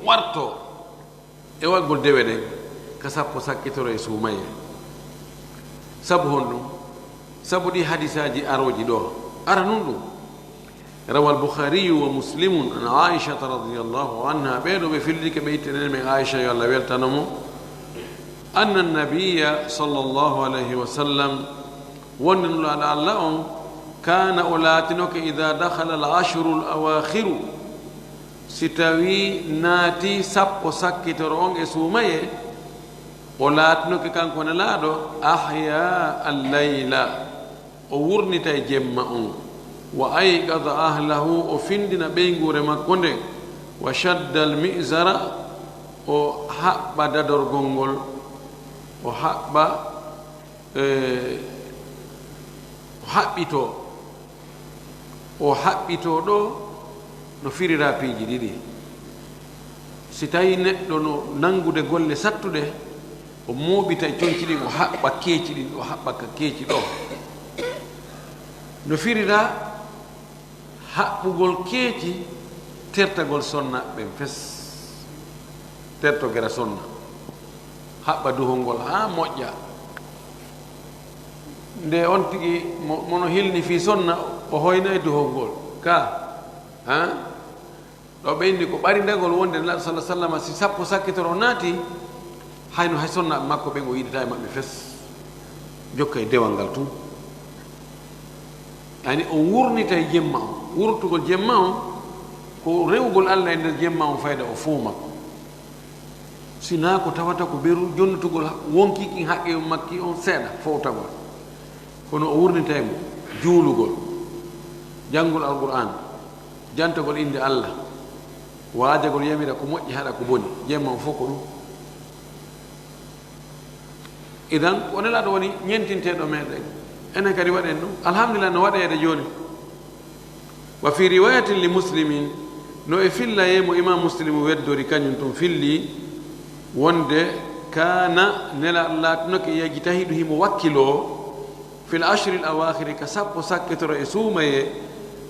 warto e waggol dewe ɗen ka sappo sakkitoro e suumaye sabu hon ɗum sabu ɗi hadisaji aroji ɗo ara nun ɗum rawa alboukhariyu wa muslimun an aishata radiallahu anha ɓeeɗo ɓe fillike ɓe ittenen men aicha yo allah weltanamo anna annabiya sallllahu alayhi wa sallam wonde nulaɗo allah on kana o laatinoke ida dakhala al ashru l awakhiru si tawi naati sappo sakkitoro on e suumaye o laatinoke kanko ne laaɗo ahya allayla o wurnita e jemma on wa ayqada ahlahu o findina ɓeygure makko nden wa shadda almisara o haɓɓa dadorgol ngol o haɓɓa o haɓɓito ɗo no firira piiji ɗiɗi si tawi neɗɗo no nangude golle sattuɗe o mooɓita e coñci ɗin o haɓɓa keeci ɗin o haɓɓa ka keeci ɗo no firira haɓɓugol keeci tertagol sonna ɓen fes tertogera sonna haɓɓa duhol ngol ha moƴƴa nde on tigi mono hilni fi sonna o hoyna e duhol ngol ka ɗo ɓeyndi ko ɓarindagol wonde nelaɗo sallah sallam si sappo sakkitoro naati hayno hay sonnaɓe makko ɓen o yiɗata e maɓɓe fes jokka e dewal ngal tun yani o wurnita e jemma on wurtugol jemma on ko rewgol allah e nder jemma on fayda o fuu makko sina ko tawata ko ɓeru jonnutugol wonkikin haqqe makki on seeɗa fowtagol kono o wurnita e mo juulugol janngol alqur'an jantagol inde allah waajagol yamira ko moƴƴi haɗa ko boni jemma on fof ko ɗum idan o nelaɗo woni ñentinteɗo meɗen enen kadi waɗen ɗum alhamdulillah no waɗeede jooni wa fi riwayatin li muslimin no e fillayemo imam muslim weddori kañum tum filli wonde kana nelaɗo laatinoke yejitahiɗo himo wakkilo fil ashri l awakhiri ka sappo sakkitoro e suumaye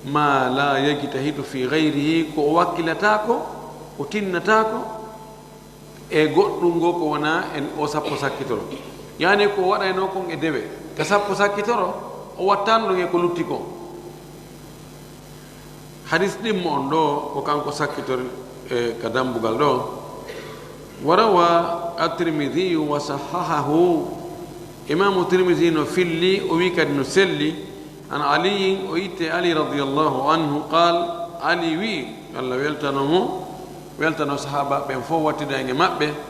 ma la yejitahiɗo fi gayrihi ko o wakkilatako o tinnatako e goɗɗum ngo ko wona en o sappo sakkitoro yani ko waɗayno kon e dewe ka sappo sakkitoro o wattano ɗum e ko lutti kon hadis ɗimmo on ɗo ko kanko sakkitori e ka dambugal ɗo warawa at-tirmidhiyu wa sahahahu imamu tirmidhi no filli o wi kadi no selli an aliyin o itte ali radiallahu anhu qal ali wi allah weltano sahaba ɓen fof wattidage maɓɓe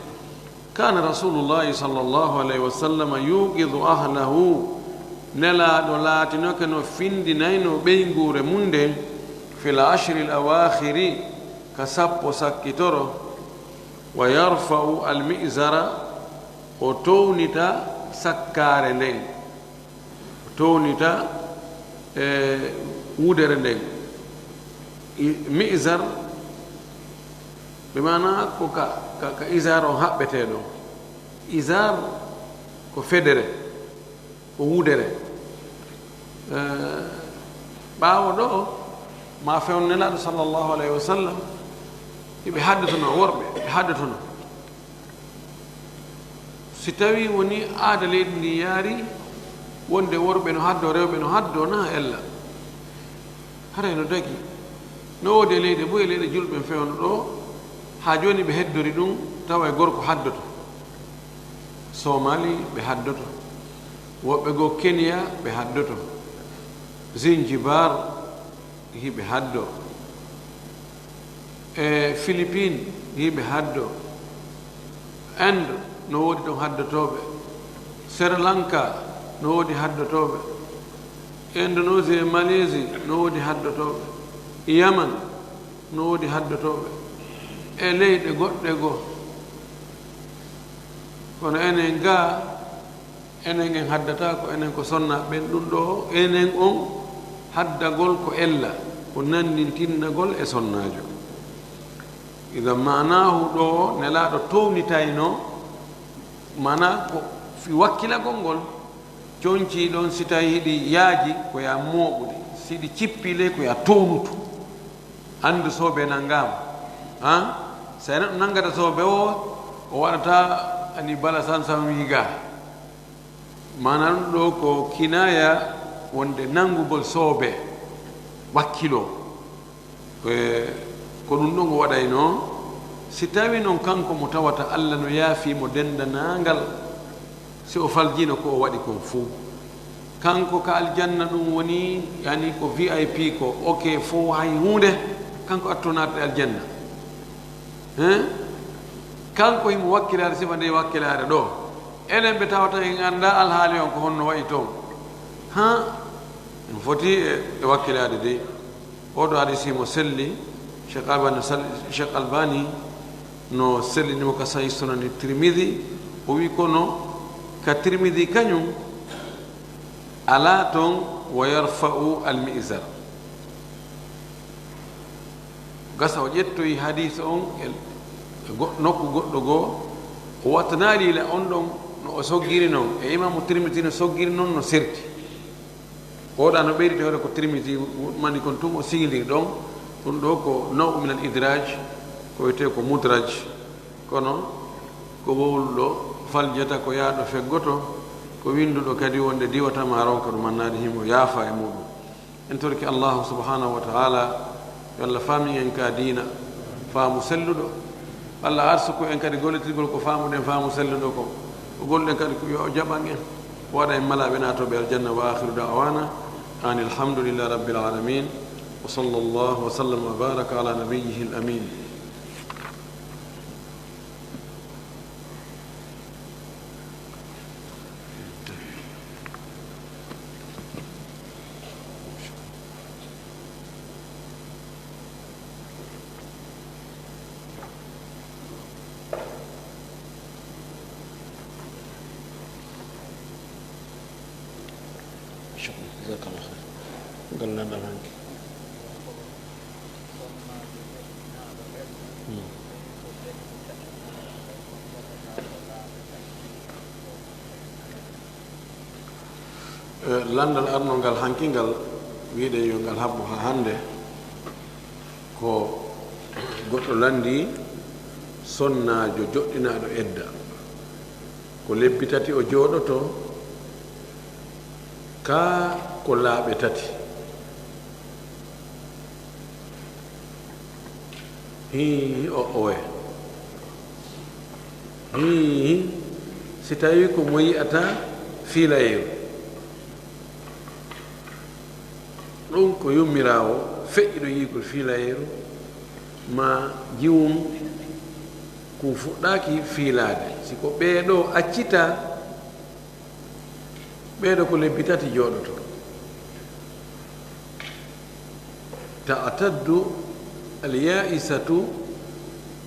kana rasulullahi sallllahu alayhi wa sallam yuqidu ahlahu nelaɗo laatinoke no findinayno ɓeygure munde fil ashri l awakhiri ka sappo sakkitoro wa yarfa'u al mizara o townita sakkare nden o townita wudere nden mizar ɓe mana ko ka isar on haɓɓeteɗo isar ko federe ko wudere ɓaawo ɗo ma fewnelaɗo sallllahu alayhi wa sallam iɓe haddatono worɓe ɓe haddatono si tawi woni aada leydi ndi yaari wonde worɓe no haddo rewɓe no haddo na ella haray no dagi no woodi e leydi bo e leyɗe julɓe fewno ɗo ha joni ɓe heddori ɗum tawa e gorko haddoto somali ɓe haddoto woɓɓe goo kenya ɓe haddoto zinjibar hiɓe haddo e philippine hiɓe haddo inde no woodi ɗon haddotoɓe sri lanka no woodi haddotoɓe indonésie e malaisie no woodi haddotoɓe yaman no woodi haddotoɓe e leyɗe goɗɗe goo kono enen ga enen en haddata ko enen ko sonna ɓen ɗum ɗo enen on haddagol ko ella ko nandintinnagol e sonnajo ida manahu ɗo nelaɗo townitayno mana ko fi wakkilagol ngol conci ɗon si tawi hiɗi yaaji ko ya mooɓude siɗi cippile ko ya townutu andu soɓe nanngama so neɗɗo nanngata soɓe o waɗata ani bala sansam wiiga mana ɗum ɗo ko kinaya wonde nanngugol soobe wakkilo ko ɗum ɗon o waɗayno si tawi noon kanko mo tawata allah no yaafimo dendanangal si o faljino ko o waɗi kon fuu kanko ka aljanna ɗum woni yani ko vip ko ok fo hay hunde kanko atto naatde aljanna kanko himo wakkilare sifa nde wakkilare ɗo enen ɓe tawata en annda alhaali on ko honno wayi toon en foti e wakkilade de oɗo hadisimo selli cheikh albani no sellinimo ka sahi sunani tirmidi o wi kono ka tirmidi kañum ala toon wa yarfa'u al mizar gasa o ƴettoyi hadise on nokku goɗɗo goo o wattanaalile on ɗon no o soggiri noon e imamu tirmidi no soggiri noon no serti oɗa no ɓeyrite hoore ko tirmidi mani kon tum o sigidiri ɗon ɗum ɗo ko naw min al idraj ko wiyete ko mudraj kono ko wowluɗo faljata ko yaaɗo feggoto ko winduɗo kadi wonde diwatama ronka ɗum annade himo yaafa e muɗum en torki allahu subhanahu wa taala yo allah faami en ka diina faamu selluɗo allah arsu ko en kadi golletirgol ko faamuɗen faamu selluɗo ko ko golɗen kadi ko yo jaɓan en waɗa en malaɓe naatoɓe aljanna wa akhiru da'wana an alhamdulillahi rabbil alamin wa sallallahu wa sallam wa baraka ala nabiyyihi al amin جزاك الله خير قلنا لنا landal arnongal hankingal wiide yo ngal habbo ha hande ko goɗɗo landi sonnajo joɗɗinaɗo edda ko lebbi tati o jooɗoto ka ko laaɓe tati hi o owe hi si tawi ko mo yi'ata fiilayeru ɗum ko yummirawo feƴƴiɗo yiigol fiilayeru ma jiwum ko fuɗɗaki fiilade siko ɓeeɗo accita ɓeeɗo ko lebbi tati jooɗoto ta'taddu al-ya'isatu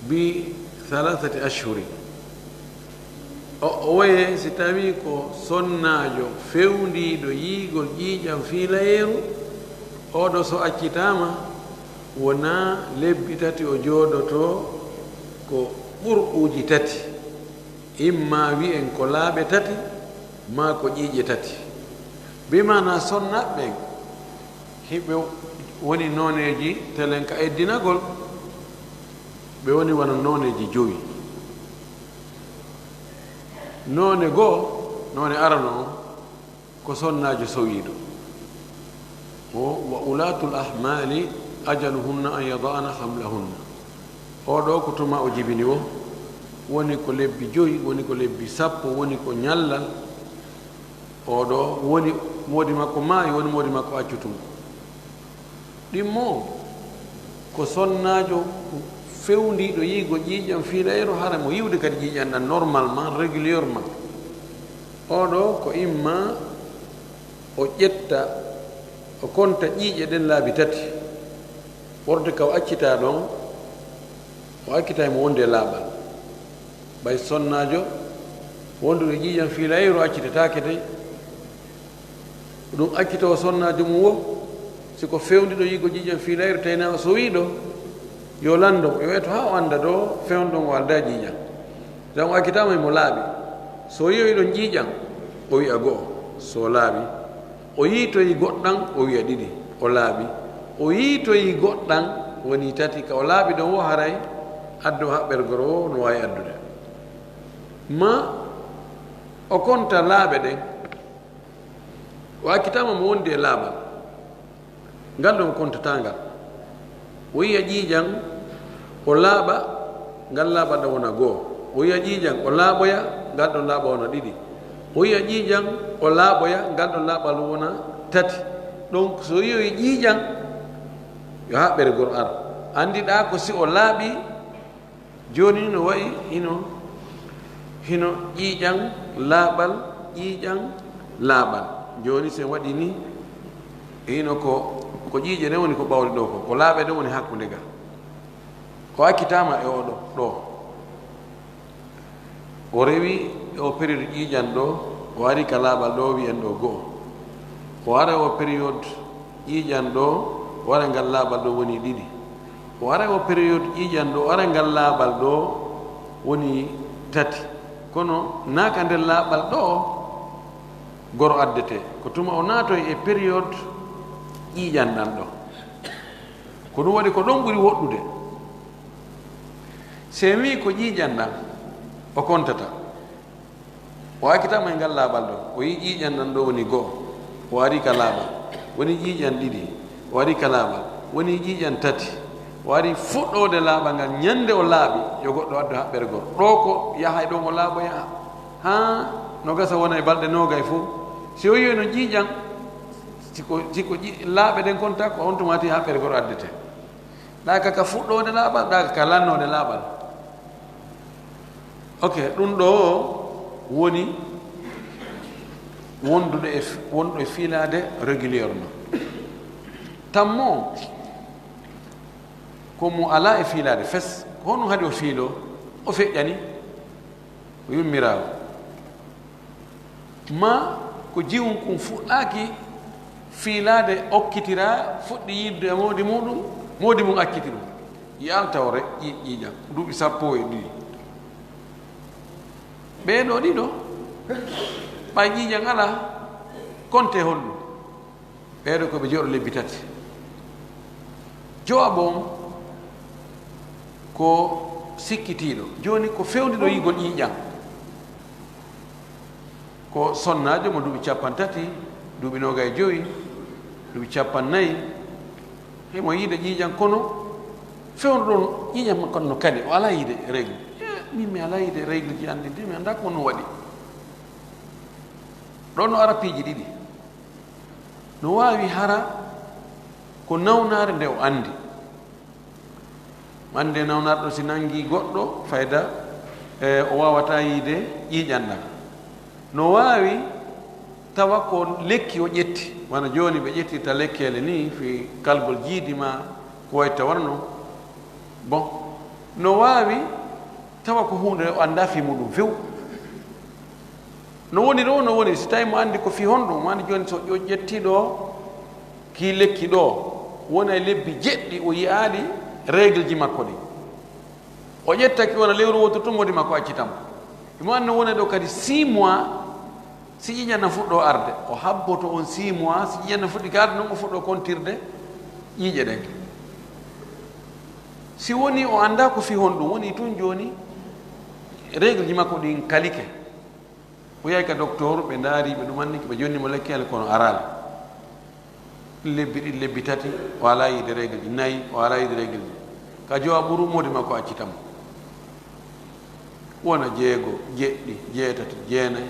bi 3 ashhurin o waye si tawi ko sonnaajo fewndiiɗo yiigol ƴiiƴam fiilayeeru oɗo so accitama wona lebbi tati o jooɗoto ko ɓurɗuuji tati imma wi'en ko laaɓe tati ma ko ƴiiƴe tati bimana sonnaɓɓen hiɓe woni nooneji telen ka eddinagol ɓe woni wona nooneji 5 noone goo noone arano o ko sonnaajo sowiiɗo o wa ulatul ahmali ajaluhunna an yada'na hamlahunna oɗo ko tuma o jibini o woni ko lebbi 5 woni ko lebbi 10 woni ko ñallal oɗo woni moodi makko maayi woni moodi makko accutum ɗimmo ko sonnaajo fewndiiɗo yiigo ƴiiƴam fiilayro hara mo yiwde kadi ƴiiƴam ɗan normalement régulièrement oɗo ko imma o ƴetta o konta ƴiiƴe ɗen laabi tati worde ka o accita ɗon o accita mo wonde laaɓal ɓay sonnaajo wonduɗo ƴiiƴam fiilayro accitataake dey ɗum accita o sonnaajo mum wo siko fewndiɗo yiigo ƴiiƴam fiilayro tawina o sowiiɗo yo lando yo eto ha o anda ɗo fewnɗon o alda ƴiiƴam jan o akkitama mo laaɓi so yoyi ɗon ƴiiƴam o wiya go'o so laaɓi o yiitoyi goɗɗan o wiya 2 o laaɓi o yiitoyi goɗɗan woni 3 ka o laaɓi ɗon o haray addo haɓɓergoro o no wawi addude ma o konta laaɓe ɗen o akkitama mo wondi e laaɓal ngal ɗon kontatangal o yiya ƴiiƴam o laaɓa ngal laaɓa ɗo wona 2 o yiya ƴiiƴam o laaɓoya ngal ɗon laaɓa wona 2 o yiya ƴiiƴam o laaɓoya ngal ɗon laaɓal wona 3 donc so yiyoyi ƴiiƴam yo haɓɓere goro ara andiɗa ko si o laaɓi joni no wayi hino ƴiiƴam laaɓal ƴiiƴam laaɓal joni sen waɗi ni hino ko ƴiiƴe ɗen woni ko ɓawli ɗo ko laaɓe ɗen woni hakkunde ga o akkitama e oɗo ɗo o rewi o période ƴiiƴan ɗo o ari ka laaɓal ɗo wiyen ɗo 2 o ara o période ƴiiƴan ɗo o ara ngal laaɓal ɗo woni 2 o ara o période ƴiiƴan ɗo o ara ngal laaɓal ɗo woni 3 kono naaka nder laaɓal ɗo goro addete ko tuma o naatoy e période ƴiiƴan ɗan ɗo ko ɗum waɗi ko ɗon ɓuri woɗɗude se wi ko ƴiiƴan ɗan o kontata o akkitama e ngal laaɓal ɗo o yi ƴiiƴan ɗan ɗo woni 2 o ari ka laaɓal woni ƴiiƴan 2 o ari ka laaɓal woni ƴiiƴan 3 o ari fuɗɗode laaɓal ngal ñande o laaɓi yo goɗɗo addu haɓɓere goro ɗo ko yahay ɗon o laaɓoya ha no gasa wona e balɗe nogay fof si o yiyoy no ƴiiƴan siko laaɓe ɗen konta ko on tumati haɓɓere goro addete ɗaka ka fuɗɗode laaɓal ɗaka ka lannode laaɓal ok ɗum ɗo woni wonɗo e fiilade régulièrement tammo komo ala e fiilade fes ko honum haɗi o fiilo o feƴƴani o yummirawo ma ko jiwum kum fuɗɗaki fiilade okkitira fuɗɗi yidde e moodi muɗum moodi mum akkiti ɗum yaltawre ƴiiƴam duuɓi 12 ɓeeɗo ɗiɗo ɓay ƴiiƴam ala konte holɗum ɓeeɗo koɓe jooɗo lebbi 3 jooɓon ko sikkitiiɗo joni ko fewndiɗo yigol ƴiiƴam ko sonnaajo mo duuɓi 30 duuɓi 25 duuɓi 40 hemo yiide ƴiiƴam kono fewndo ɗon ƴiiƴam makko no kadi o ala yiide règle min mi ala yiide règle ji anndi ndi mi annda ko no waɗi ɗon no ara piiji 2 no waawi hara ko nawnaare nde o anndi ande nawnarɗo si nangi goɗɗo fayda o wawata yiide ƴiiƴan ɗam no waawi tawa ko lekki o ƴetti wana joni ɓe ƴettirta lekkele ni fi kalgol jiidima ko way tawarno bon no waawi tawa ko hunde o annda fi muɗum few no woni ɗo no woni si tawi mo anndi ko fi honɗum wani joni so ƴo ƴettiɗo ki lekki ɗo wona e lebbi jeɗɗi o yiyaaɗi règle ji makko ɗi o ƴettaki wona lewru woto tum wodi makko accitamo imo anno wona ɗo kadi 6 mois si ƴiƴanna fuɗɗo arde o habboto on 6 mois si ƴiƴanna fuɗɗi ka arde noon o fuɗɗo kontirde ƴiiƴe ɗen si woni o annda ko fi honɗum woni tun joni règle ji makko ɗin kalike o yahi ka docteur ɓe ndaari ɓe ɗumanniki ɓe jonnimo lekkele kono arala lebbi ɗiɗi lebbi tati o ala yiide règle ji 4 o ala yiide règle ji ka jowa ɓuru modi makko accitamo wona 6 7 8 9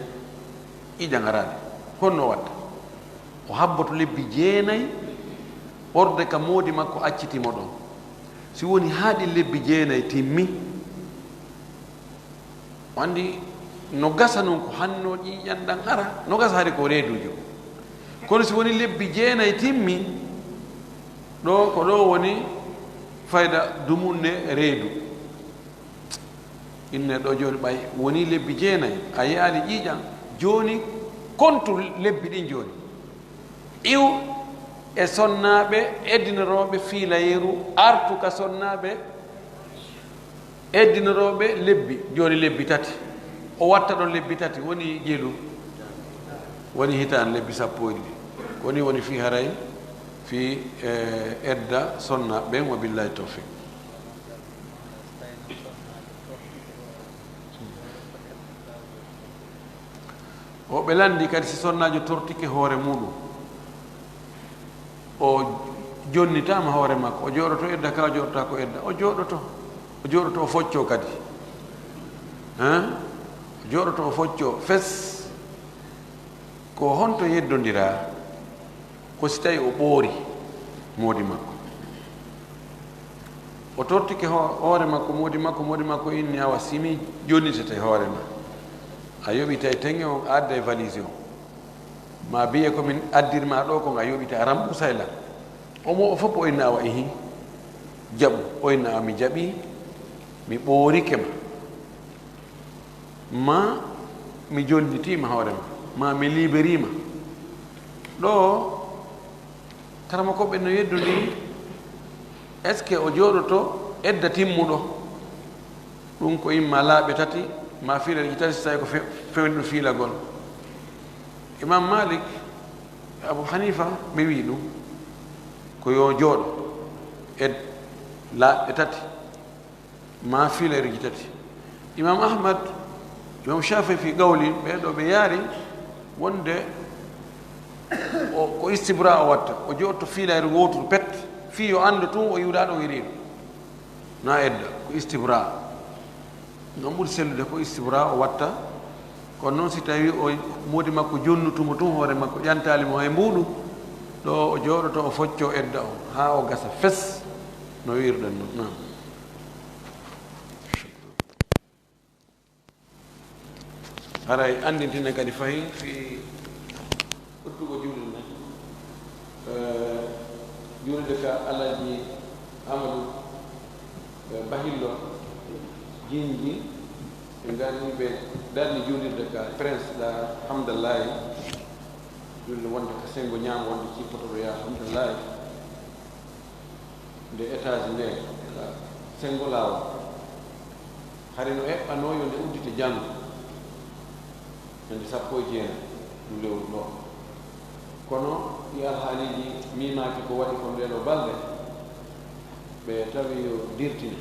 ƴiƴan arade honno watta o habboto lebbi 9 orde ka modi makko accitimo ɗon si woni haaɗi lebbi 9 timmi o andi no gasa noon ko hanno ƴiƴan ɗan ara no gasa haade ko reedujo kono si woni lebbi 9 timmi ɗo ko ɗo woni fayda dumunne reedu inne ɗo joni ɓay woni lebbi 9 a yaali ƴiiƴan joni kontu lebbi ɗin joni iw e sonnaɓe eddinoroɓe fiilayeru artu ka sonnaɓe eddinoroɓe lebbi joni lebbi 3 o watta ɗon lebbi 3 woni jeelu woni hitan lebbi 10 koni woni fi haray fi edda sonna ɓen wa billahi tawfiq o ɓe landi kadi si sonnajo tortike hoore muɗum o jonnitama hoore makko o jooɗoto edda ka o jooɗota ko edda o jooɗoto o focco kadi o jooɗoto o focco fes ko honto yeddodira ko si tawi o ɓoori moodi makko o tortike hoore makko moodi makko inni awa simi jonnitete hoore ma a yoɓita e teŋe o adda e valise o ma biye komin addirma ɗo ko a yoɓita a rambusa e lan o fof o inna awa ehi jaɓu o inna awa mi jaɓi mi ɓoorike ma mi jonnitima hoore ma mi liberima ɗo tarama koɓe no yeddudi est ce que o jooɗoto edda timmuɗo ɗum ko imma laaɓe 3 ma fiilaji 3 so tawi ko fewni ɗum fiilagol imam malik abou hanifa ɓe wi ɗum ko yo jooɗo laaɓe 3 ma fiilaji 3 imam ahmad imam shafi fi gawli ɓeɗo ɓe yaari wonde ko istibra o watta o jooɗto fiilayre wotoru pet fi yo annda tun o yiwɗa ɗo iriɗo na edda ko istibra ngam ɓuri sellude ko istibra o watta kono noon si tawi o moodi makko jonnutumo tun hoore makko ƴantalimo e mbuɗu ɗo o jooɗoto o focco edda o ha o gasa fes no wirɗen no haray andintine kadi fayi fi ɓurtugo julde julde ka alaji amadou bahillo jinji ɓe garni ɓe darni julirde ka prince ɗa hamdallahi julde wonde ka sengo ñaam wonde cippotoɗo ya hamdallahi nde étage nde ka sengo lawol hari no eɓɓanoyo nde uddite janngo ñande 19 ɗum lewru ɗo kono i alhaaliji mimaki ko waɗi ko ndeɗo balɗe ɓe tawi yo dirtine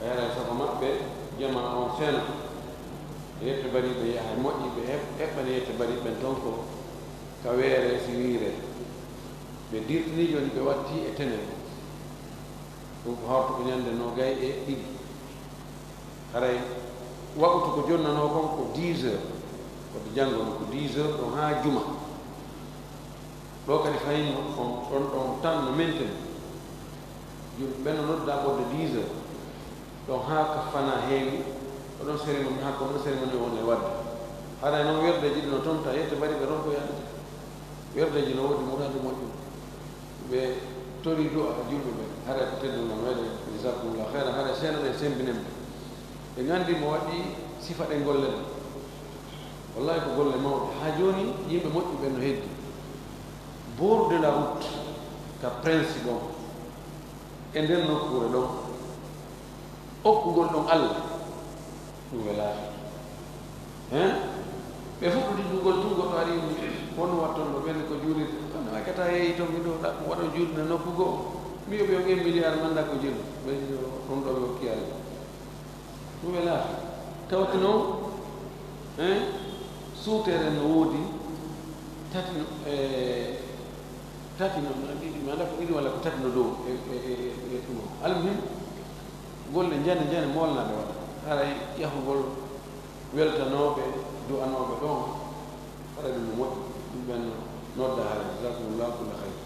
a yara sago maɓɓe jama on seena yette bariɓe yaha moƴƴi ɓe heɓɓane yette bariɓen toon ko ka weere si wiire ɓe dirtini joni ɓe watti e tenen ɗum ko hawta ko ñande 21 haray waɓutu ko jonnano kon ko 10 heures koto janngono ko 10 heures ɗon ha juma ɗo kadi fayinno ɗon tan no mainteni yimɓe ɓen no nodda ɓodde 10 heures ɗon ha ka fana heewi oɗon cérémonie ha ko oɗon cérémonie won e wadde haɗa noon werdeji ɗi no toon ta yette mbaɗi ɓe toon ko yaade werdeji no woodi murade moƴƴum ɓe tori du'a julɓe ɓe hara ko tedduno meɗe jasakumullah heyra hara seena ɓe sembinen ɓe nganndi mo waɗi sifa ɗe golle ɗe wallahi ko golle mawɗe haa jooni yimɓe moƴƴuɓe no heddi bord de la route ka prince ɗon e nder nokkure ɗon okkugol ɗon allah ɗum welaaki hen ɓe fuɗɗuɗiɗugol tun goɗɗo ari wonno watton ɗo ɓenne ko juurirde kono wakkata yeeyi toon mi ɗo waɗo juurde nokku goo mi yoɓi on 1 milliard manda ko jillu ɓe ɗum ɗo ɓe hokki allah ɗum welaaki tawti noon suutere no woodi tati no ɗiɗi mi anda ko ɗiɗi walla ko tati no dow e ɗum almuhim golle jane molnaɓe waɗa haray yahugol weltanoɓe du'anoɓe ɗon haɗa ɗum no moƴƴi ɗum ɓen nodda haala jasakumullahu kulla hayr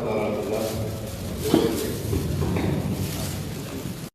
Alhamdulillah,